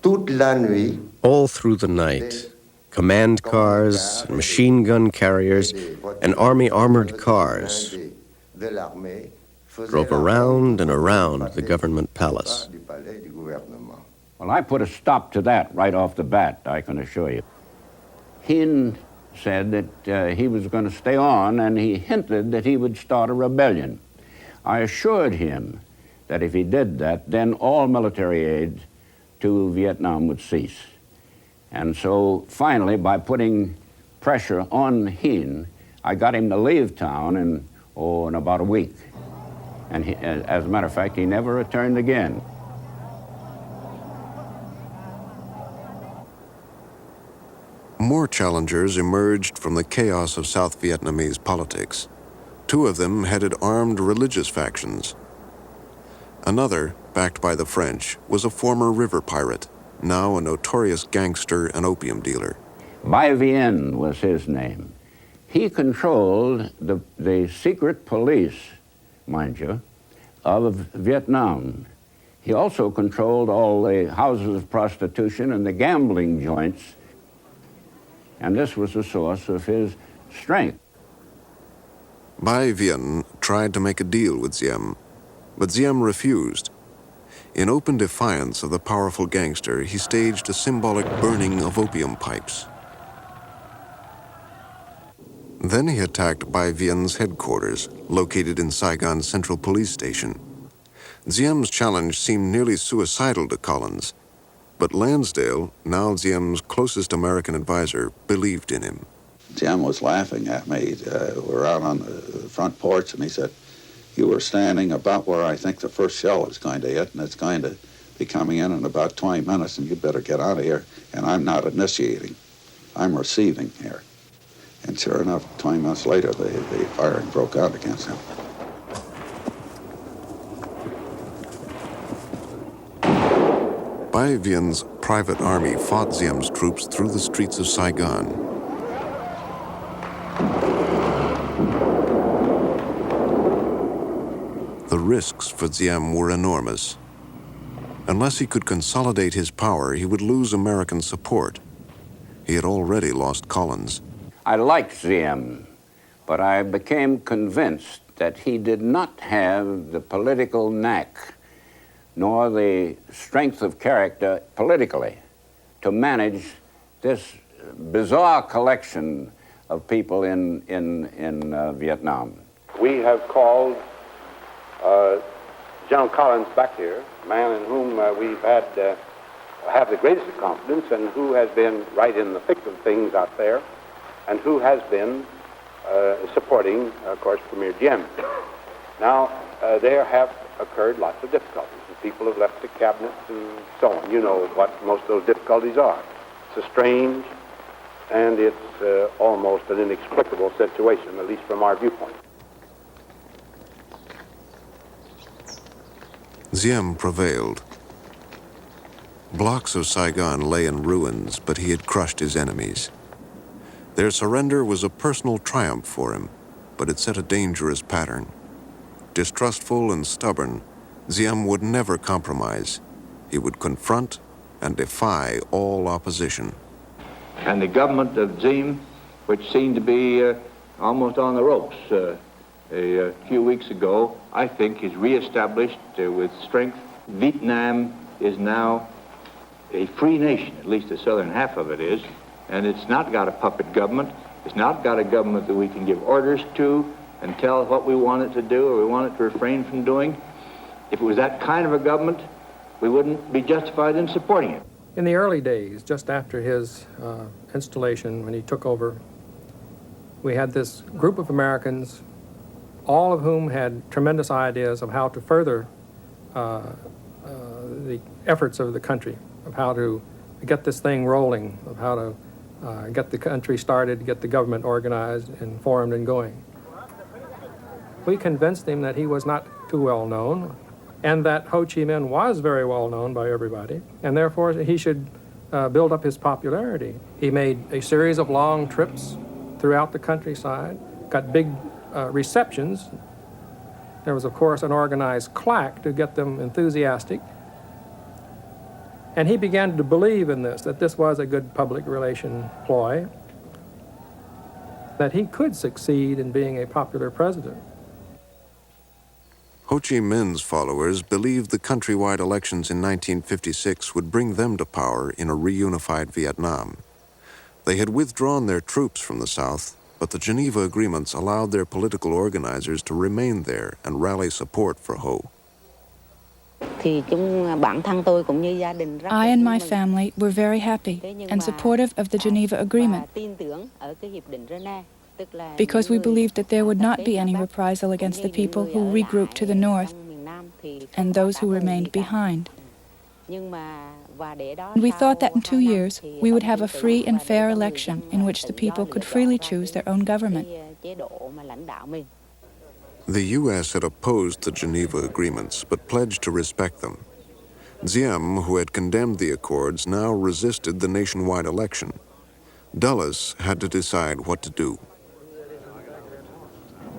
S11: Toute la nuit,
S14: all through the night, command cars, and machine gun carriers, and army armored cars drove around and around the government palace.
S10: Well, I put a stop to that right off the bat, I can assure you. Hien said that he was going to stay on, and he hinted that he would start a rebellion. I assured him
S17: that if he did that, then all military aid to Vietnam would cease. And so finally, by putting pressure on Hien, I got him to leave town in about a week. And as a matter of fact, he never returned again.
S8: More challengers emerged from the chaos of South Vietnamese politics. Two of them headed armed religious factions. Another, backed by the French, was a former river pirate, now a notorious gangster and opium dealer.
S17: Bai Vien was his name. He controlled the secret police, mind you, of Vietnam. He also controlled all the houses of prostitution and the gambling joints, and this was the source of his strength.
S8: Bai Vien tried to make a deal with Diem, but Diem refused. In open defiance of the powerful gangster, he staged a symbolic burning of opium pipes. Then he attacked Bai Vien's headquarters, located in Saigon's Central Police Station. Diem's challenge seemed nearly suicidal to Collins, but Lansdale, now Diem's closest American advisor, believed in him.
S16: Diem was laughing at me. We were out on the front porch, and he said, "You were standing about where I think the first shell is going to hit, and it's going to be coming in about 20 minutes, and you better get out of here. And I'm not initiating. I'm receiving here." And sure enough, 20 minutes later, the firing broke out against him.
S8: Bai Vien's private army fought Diem's troops through the streets of Saigon. The risks for Diem were enormous. Unless he could consolidate his power, he would lose American support. He had already lost Collins.
S17: I liked Diem, but I became convinced that he did not have the political knack nor the strength of character politically to manage this bizarre collection of people in Vietnam.
S19: We have called General Collins back here, a man in whom we've have the greatest confidence and who has been right in the thick of things out there and who has been supporting, of course, Premier Diem. Now, there have occurred lots of difficulties. People have left the cabinets and so on. You know what most of those difficulties are. It's a strange and it's almost an inexplicable situation, at least from our viewpoint.
S8: Diem prevailed. Blocks of Saigon lay in ruins, but he had crushed his enemies. Their surrender was a personal triumph for him, but it set a dangerous pattern. Distrustful and stubborn, Diem would never compromise. He would confront and defy all opposition.
S4: And the government of Diem, which seemed to be almost on the ropes a few weeks ago, I think is reestablished with strength. Vietnam is now a free nation, at least the southern half of it is, and it's not got a puppet government. It's not got a government that we can give orders to and tell what we want it to do or we want it to refrain from doing. If it was that kind of a government, we wouldn't be justified in supporting it.
S20: In the early days, just after his installation, when he took over, we had this group of Americans, all of whom had tremendous ideas of how to further the efforts of the country, of how to get this thing rolling, of how to get the country started, get the government organized and formed and going. We convinced him that he was not too well known, and that Ho Chi Minh was very well known by everybody, and therefore he should build up his popularity. He made a series of long trips throughout the countryside, got big receptions. There was, of course, an organized claque to get them enthusiastic. And he began to believe in this, that this was a good public relation ploy, that he could succeed in being a popular president.
S8: Ho Chi Minh's followers believed the countrywide elections in 1956 would bring them to power in a reunified Vietnam. They had withdrawn their troops from the South, but the Geneva Agreements allowed their political organizers to remain there and rally support for Ho.
S1: I and my family were very happy and supportive of the Geneva Agreement because we believed that there would not be any reprisal against the people who regrouped to the north and those who remained behind. We thought that in 2 years we would have a free and fair election in which the people could freely choose their own government.
S8: The U.S. had opposed the Geneva Agreements, but pledged to respect them. Diem, who had condemned the accords, now resisted the nationwide election. Dulles had to decide what to do.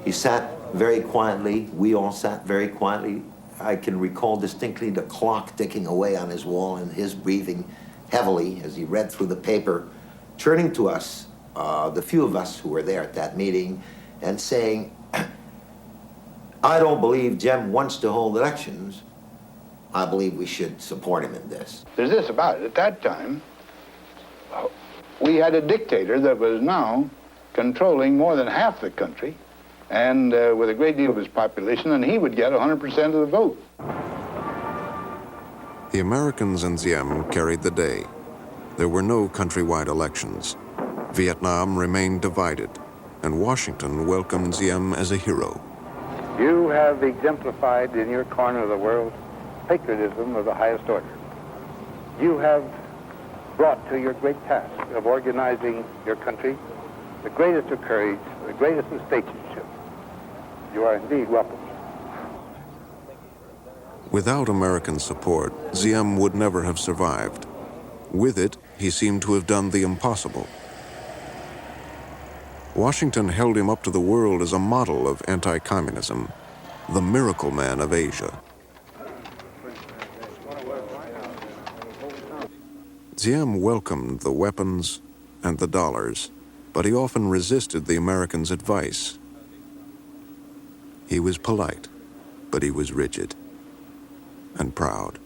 S2: He sat very quietly. We all sat very quietly. I can recall distinctly the clock ticking away on his wall and his breathing heavily as he read through the paper, turning to us, the few of us who were there at that meeting, and saying, I don't believe Diem wants to hold elections. I believe we should support him in this.
S10: There's this about it. At that time, we had a dictator that was now controlling more than half the country and with a great deal of his population, and he would get 100% of the vote.
S8: The Americans and Diem carried the day. There were no countrywide elections. Vietnam remained divided, and Washington welcomed Diem as a hero.
S19: You have exemplified in your corner of the world patriotism of the highest order. You have brought to your great task of organizing your country the greatest of courage, the greatest of statesmanship. You are indeed welcome.
S8: Without American support, Diem would never have survived. With it, he seemed to have done the impossible. Washington held him up to the world as a model of anti-communism, the miracle man of Asia. Diem welcomed the weapons and the dollars, but he often resisted the Americans' advice. He was polite, but he was rigid and proud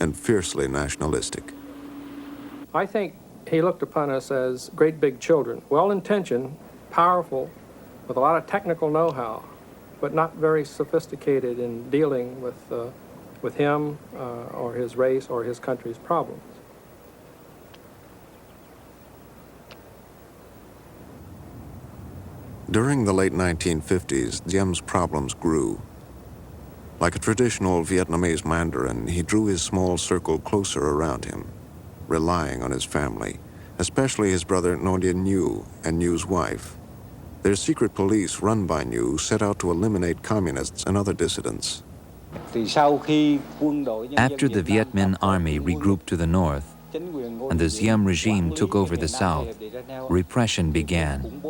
S8: and fiercely nationalistic.
S20: I think he looked upon us as great big children, well-intentioned, powerful, with a lot of technical know-how, but not very sophisticated in dealing with him or his race or his country's problems.
S8: During the late 1950s, Diem's problems grew. Like a traditional Vietnamese Mandarin, he drew his small circle closer around him, relying on his family, especially his brother Ngo Dinh Nhu and Nhu's wife. Their secret police, run by Nhu, set out to eliminate communists and other dissidents.
S18: After the Viet Minh Army regrouped to the north and the Diem regime took over the south, repression began.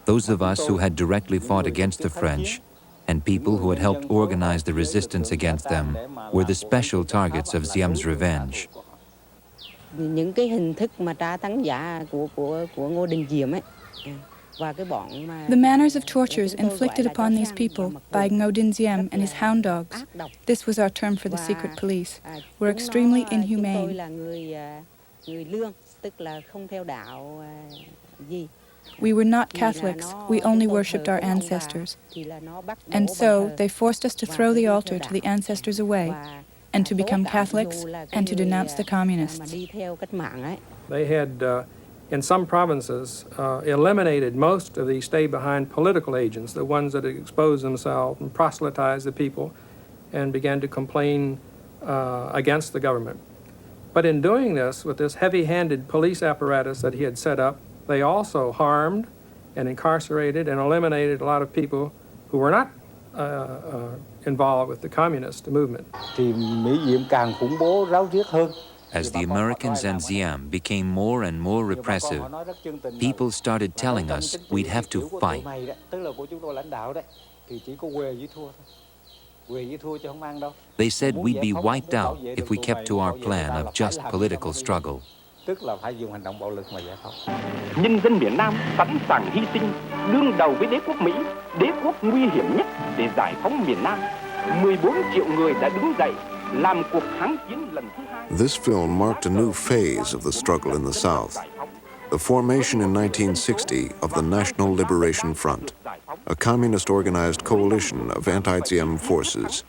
S18: Those of us who had directly fought against the French and people who had helped organize the resistance against them were the special targets of Diem's revenge.
S1: The manners of tortures inflicted upon these people by Ngo Dinh Diem and his hound dogs, this was our term for the secret police, were extremely inhumane. We were not Catholics, we only worshipped our ancestors. And so they forced us to throw the altar to the ancestors away and to become Catholics and to denounce the communists.
S20: They had, in some provinces, eliminated most of the stay-behind political agents, the ones that had exposed themselves and proselytized the people and began to complain against the government. But in doing this, with this heavy-handed police apparatus that he had set up, they also harmed and incarcerated and eliminated a lot of people who were not involved with the communist movement.
S18: As the Americans and Diem became more and more repressive, people started telling us we'd have to fight. They said we'd be wiped out if we kept to our plan of just political struggle.
S12: Nhân dân miền Nam sẵn sàng hy sinh, đương đầu với đế quốc Mỹ, đế quốc nguy hiểm nhất để giải phóng miền Nam. 14 triệu người đã đứng dậy làm cuộc kháng chiến lần thứ hai.
S8: This film marked a new phase of the struggle in the South. The formation in 1960 of the National Liberation Front, a communist organized coalition of anti-Diem forces.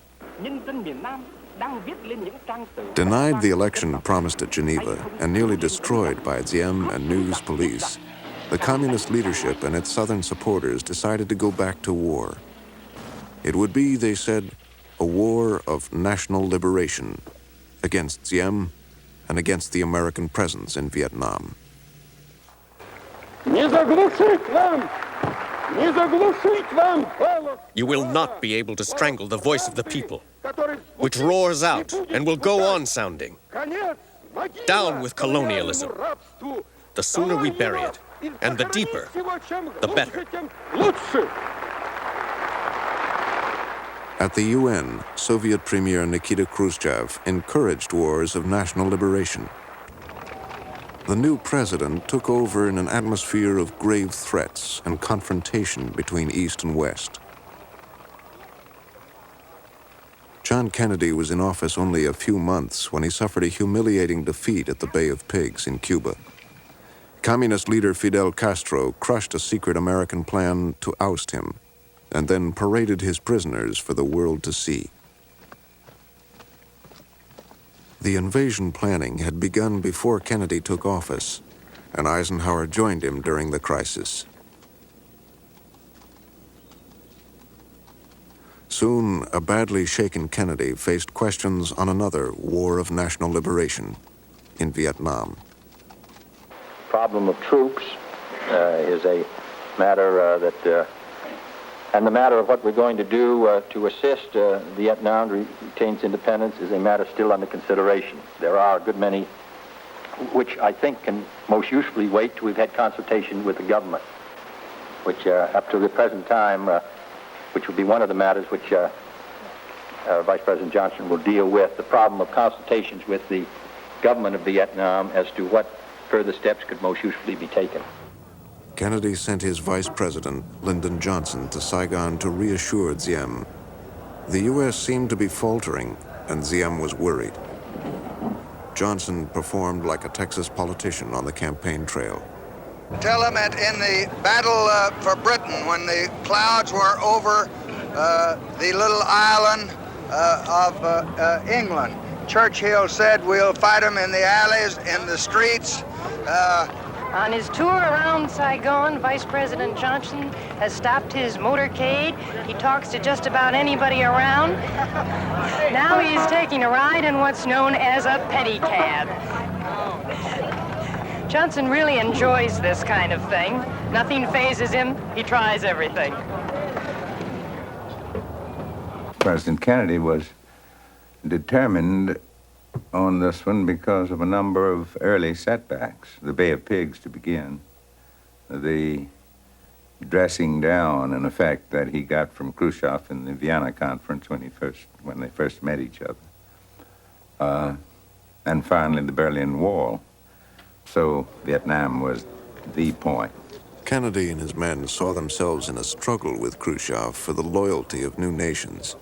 S8: Denied the election promised at Geneva and nearly destroyed by Diem and news police, the communist leadership and its southern supporters decided to go back to war. It would be, they said, a war of national liberation against Diem and against the American presence in Vietnam.
S14: You will not be able to strangle the voice of the people, which roars out and will go on sounding. Down with colonialism. The sooner we bury it, and the deeper, the better.
S8: At the UN, Soviet Premier Nikita Khrushchev encouraged wars of national liberation. The new president took over in an atmosphere of grave threats and confrontation between East and West. John Kennedy was in office only a few months when he suffered a humiliating defeat at the Bay of Pigs in Cuba. Communist leader Fidel Castro crushed a secret American plan to oust him, and then paraded his prisoners for the world to see. The invasion planning had begun before Kennedy took office, and Eisenhower joined him during the crisis. Soon, a badly shaken Kennedy faced questions on another war of national liberation in Vietnam.
S19: The problem of troops is a matter and the matter of what we're going to do to assist Vietnam to retain its independence is a matter still under consideration. There are a good many which I think can most usefully wait till we've had consultation with the government, which up to the present time, which will be one of the matters which Vice President Johnson will deal with, the problem of consultations with the government of Vietnam as to what further steps could most usefully be taken.
S8: Kennedy sent his vice president, Lyndon Johnson, to Saigon to reassure Diem. The U.S. seemed to be faltering, and Diem was worried. Johnson performed like a Texas politician on the campaign trail.
S3: Tell them that in the battle for Britain, when the clouds were over the little island of England, Churchill said, "We'll fight them in the alleys, in the streets."
S21: On his tour around Saigon, Vice President Johnson has stopped his motorcade. He talks to just about anybody around. Now he's taking a ride in what's known as a pedicab. Johnson really enjoys this kind of thing. Nothing phases him. He tries everything.
S10: President Kennedy was determined on this one because of a number of early setbacks. The Bay of Pigs, to begin. The dressing down, in effect, that he got from Khrushchev in the Vienna conference when they first met each other. And finally, the Berlin Wall. So Vietnam was the point.
S8: Kennedy and his men saw themselves in a struggle with Khrushchev for the loyalty of new nations.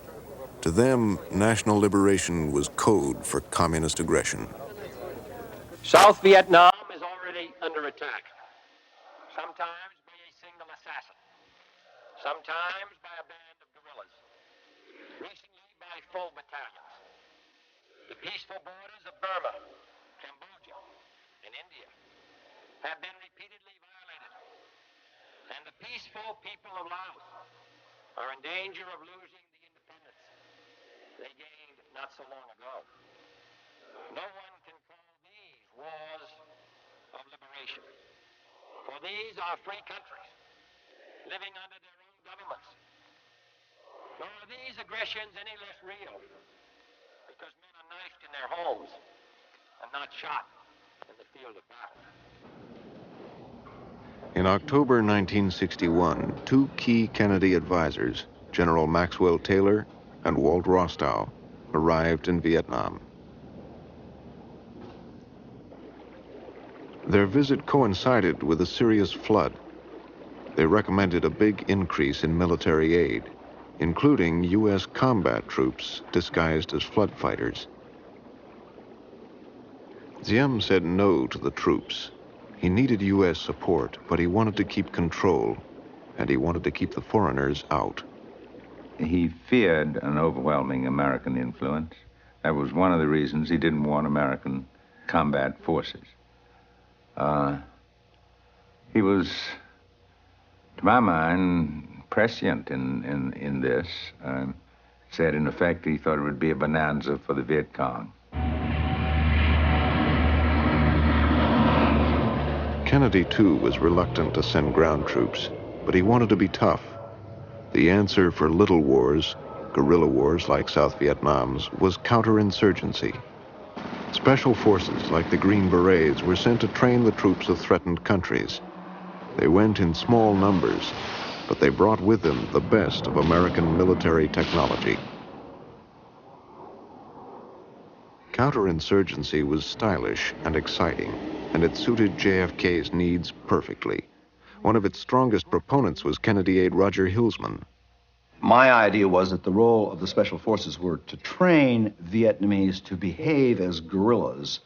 S8: To them, national liberation was code for communist aggression.
S12: South Vietnam is already under attack, sometimes by a single assassin, sometimes by a band of guerrillas, recently by full battalions. The peaceful borders of Burma, Cambodia, and India have been repeatedly violated, and the peaceful people of Laos are in danger of losing the independence they gained not so long ago. No one can call these wars of liberation, for these are free countries living under their own governments. Nor are these aggressions any less real, because men are knifed in their homes and not shot in the field of battle.
S8: In October 1961, two key Kennedy advisors, General Maxwell Taylor and Walt Rostow, arrived in Vietnam. Their visit coincided with a serious flood. They recommended a big increase in military aid, including U.S. combat troops disguised as flood fighters. Diem said no to the troops. He needed U.S. support, but he wanted to keep control, and he wanted to keep the foreigners out.
S10: he feared an overwhelming American influence. That was one of the reasons he didn't want American combat forces. He was, to my mind, prescient in this. Said, in effect, he thought it would be a bonanza for the Viet Cong.
S8: Kennedy, too, was reluctant to send ground troops, but he wanted to be tough. The answer for little wars, guerrilla wars like South Vietnam's, was counterinsurgency. Special forces like the Green Berets were sent to train the troops of threatened countries. They went in small numbers, but they brought with them the best of American military technology. Counterinsurgency was stylish and exciting, and it suited JFK's needs perfectly. One of its strongest proponents was Kennedy aide Roger Hilsman.
S5: My idea was that the role of the special forces were to train Vietnamese to behave as guerrillas,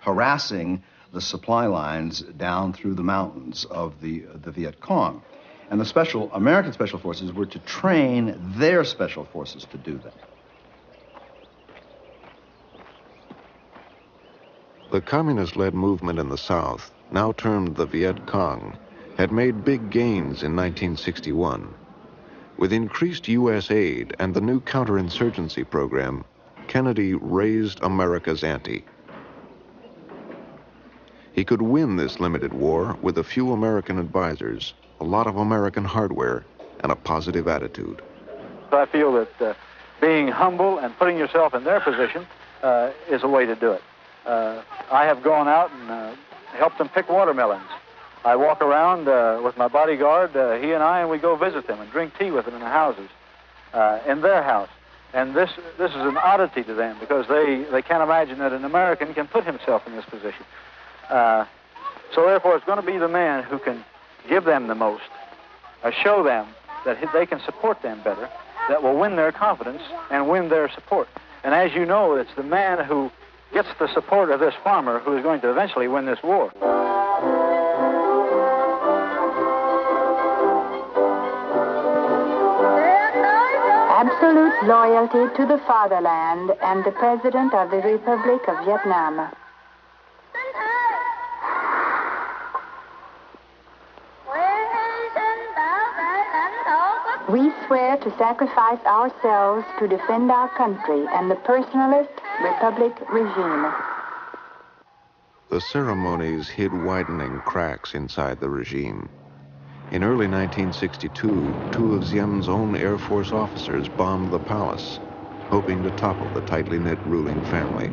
S5: harassing the supply lines down through the mountains of the Viet Cong. And the American special forces were to train their special forces to do that.
S8: The communist-led movement in the South, now termed the Viet Cong, had made big gains in 1961. With increased U.S. aid and the new counterinsurgency program, Kennedy raised America's ante. He could win this limited war with a few American advisors, a lot of American hardware, and a positive attitude.
S13: I feel that being humble and putting yourself in their position is a way to do it. I have gone out and helped them pick watermelons. I walk around with my bodyguard, he and I, and we go visit them and drink tea with them in their houses, in their house. And this is an oddity to them because they can't imagine that an American can put himself in this position. So therefore, it's going to be the man who can give them the most, show them that they can support them better, that will win their confidence and win their support. And as you know, it's the man who gets the support of this farmer who is going to eventually win this war.
S22: Absolute loyalty to the fatherland and the President of the Republic of Vietnam. We swear to sacrifice ourselves to defend our country and the personalist republic regime.
S8: The ceremonies hid widening cracks inside the regime. In early 1962, two of Diem's own Air Force officers bombed the palace, hoping to topple the tightly knit ruling family.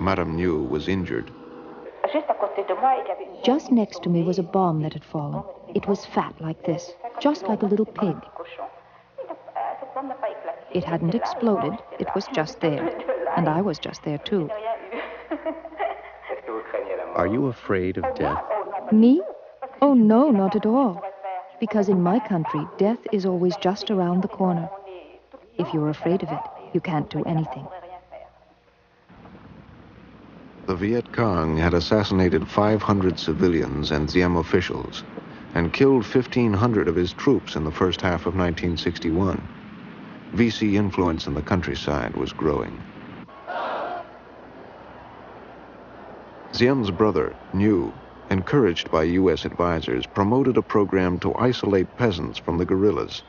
S8: Madame Nhu was injured.
S23: Just next to me was a bomb that had fallen. It was fat like this, just like a little pig. It hadn't exploded, it was just there. And I was just there too.
S14: Are you afraid of death?
S23: Me? Oh no, not at all. Because in my country, death is always just around the corner. If you're afraid of it, you can't do anything.
S8: The Viet Cong had assassinated 500 civilians and Diem officials and killed 1,500 of his troops in the first half of 1961. VC influence in the countryside was growing. Diem's brother, Nhu, encouraged by U.S. advisors, promoted a program to isolate peasants from the guerrillas.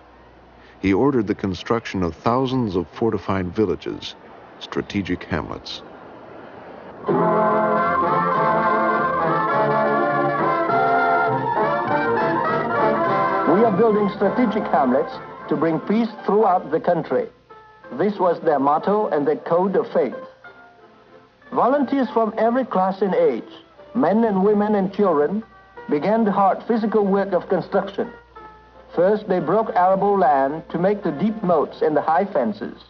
S8: He ordered the construction of thousands of fortified villages, strategic hamlets.
S25: We are building strategic hamlets to bring peace throughout the country. This was their motto and their code of faith. Volunteers from every class and age, men and women and children, began the hard physical work of construction. First, they broke arable land to make the deep moats and the high fences.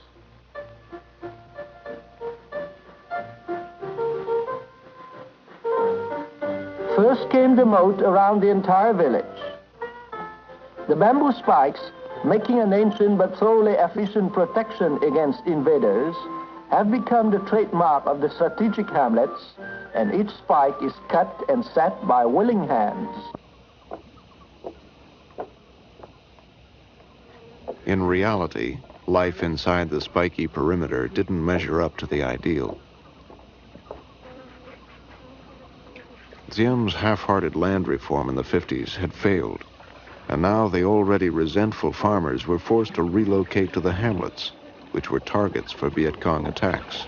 S25: First came the moat around the entire village. The bamboo spikes, making an ancient but thoroughly efficient protection against invaders, have become the trademark of the strategic hamlets, and each spike is cut and set by willing hands.
S8: In reality, life inside the spiky perimeter didn't measure up to the ideal. Diem's half-hearted land reform in the 50s had failed, and now the already resentful farmers were forced to relocate to the hamlets, which were targets for Viet Cong attacks.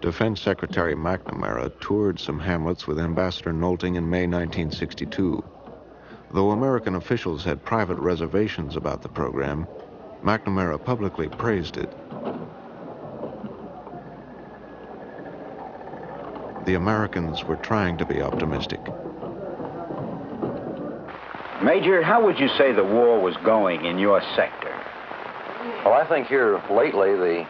S8: Defense Secretary McNamara toured some hamlets with Ambassador Nolting in May 1962. Though American officials had private reservations about the program, McNamara publicly praised it. The Americans were trying to be optimistic.
S6: Major, how would you say the war was going in your sector?
S7: Well, I think here lately,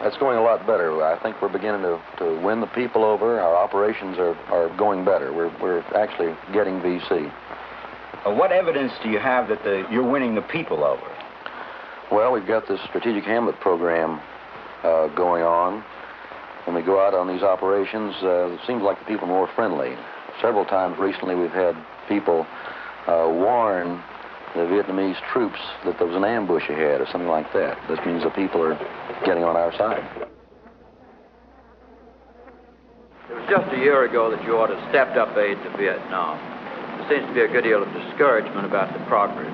S7: it's going a lot better. I think we're beginning to win the people over. Our operations are going better. We're actually getting VC.
S6: What evidence do you have that you're winning the people over?
S7: Well, we've got this strategic hamlet program going on. When we go out on these operations, it seems like the people are more friendly. Several times recently we've had people warn the Vietnamese troops that there was an ambush ahead or something like that. This means the people are getting on our side.
S9: It was just a year ago that you ordered stepped-up aid to Vietnam. There seems to be a good deal of discouragement about the progress.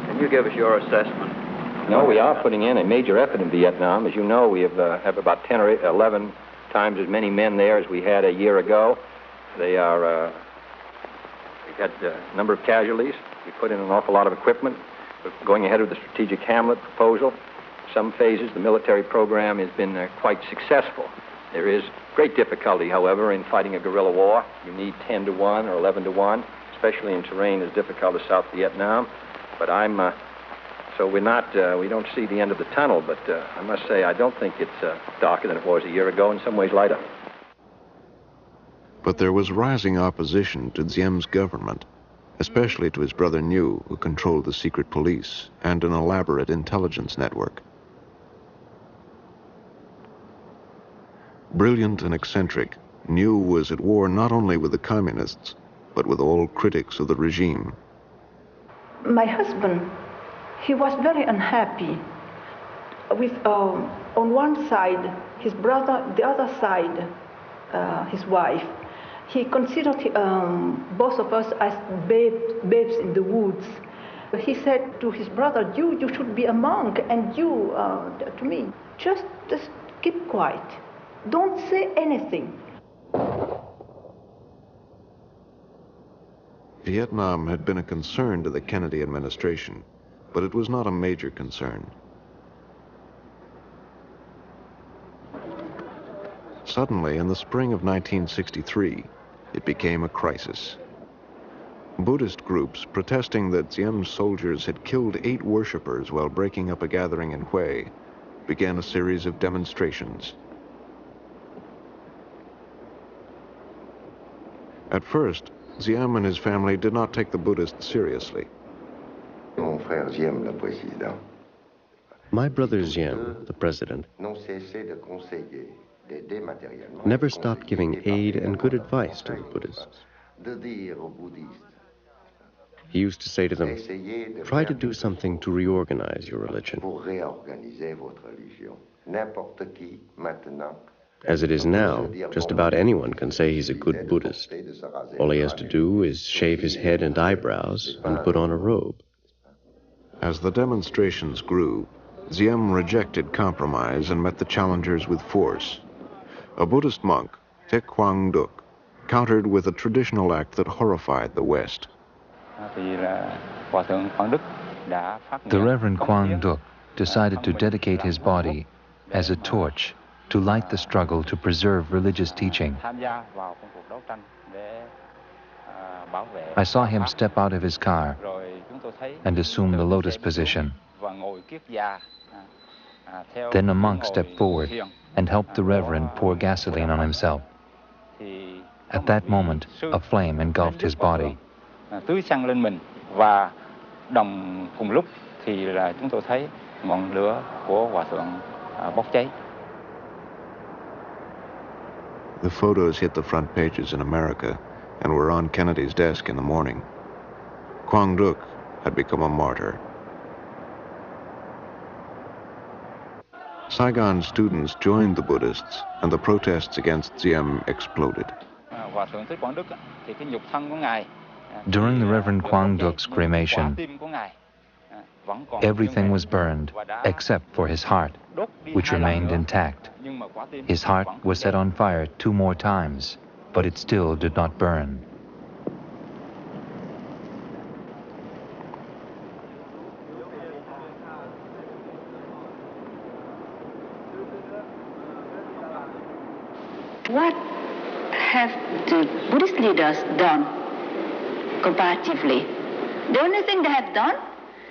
S9: Can you give us your assessment?
S20: No, we are putting in a major effort in Vietnam. As you know, we have about 10 or 11 times as many men there as we had a year ago. They are, we had a number of casualties. We put in an awful lot of equipment. We're going ahead with the strategic hamlet proposal. Some phases, the military program has been quite successful. There is great difficulty, however, in fighting a guerrilla war. You need 10 to 1 or 11 to 1, especially in terrain as difficult as South Vietnam. But so we're not, we don't see the end of the tunnel, but I must say I don't think it's darker than it was a year ago, in some ways lighter.
S8: But there was rising opposition to Diem's government, especially to his brother Nhu, who controlled the secret police and an elaborate intelligence network. Brilliant and eccentric, Nhu was at war not only with the communists, but with all critics of the regime.
S15: My husband, he was very unhappy with, on one side, his brother, the other side, his wife. He considered both of us as babes in the woods. He said to his brother, you should be a monk, and you, to me, just keep quiet. Don't say anything.
S8: Vietnam had been a concern to the Kennedy administration, but it was not a major concern. Suddenly, in the spring of 1963, it became a crisis. Buddhist groups protesting that Diem's soldiers had killed 8 worshippers while breaking up a gathering in Hue began a series of demonstrations. At first, Diem and his family did not take the Buddhists seriously.
S14: My brother Diem, the president, never stopped giving aid and good advice to the Buddhists. He used to say to them, try to do something to reorganize your religion. As it is now, just about anyone can say he's a good Buddhist. All he has to do is shave his head and eyebrows and put on a robe.
S8: As the demonstrations grew, Diem rejected compromise and met the challengers with force. A Buddhist monk, Tek Quang Duc, countered with a traditional act that horrified the West.
S18: The Reverend Quang Duc decided to dedicate his body as a torch to light the struggle to preserve religious teaching. I saw him step out of his car and assume the lotus position. Then a monk stepped forward and helped the Reverend pour gasoline on himself. At that moment, a flame engulfed his body.
S4: thì là chúng tôi thấy ngọn lửa của hòa thượng bốc cháy.
S8: The photos hit the front pages in America and were on Kennedy's desk in the morning. Quang Duc had become a martyr. Saigon students joined the Buddhists, and the protests against Diem exploded.
S18: During the Reverend Quang Duc's cremation, everything was burned except for his heart, which remained intact. His heart was set on fire 2 more times, but it still did not burn.
S22: What have the Buddhist leaders done comparatively? The only thing they have done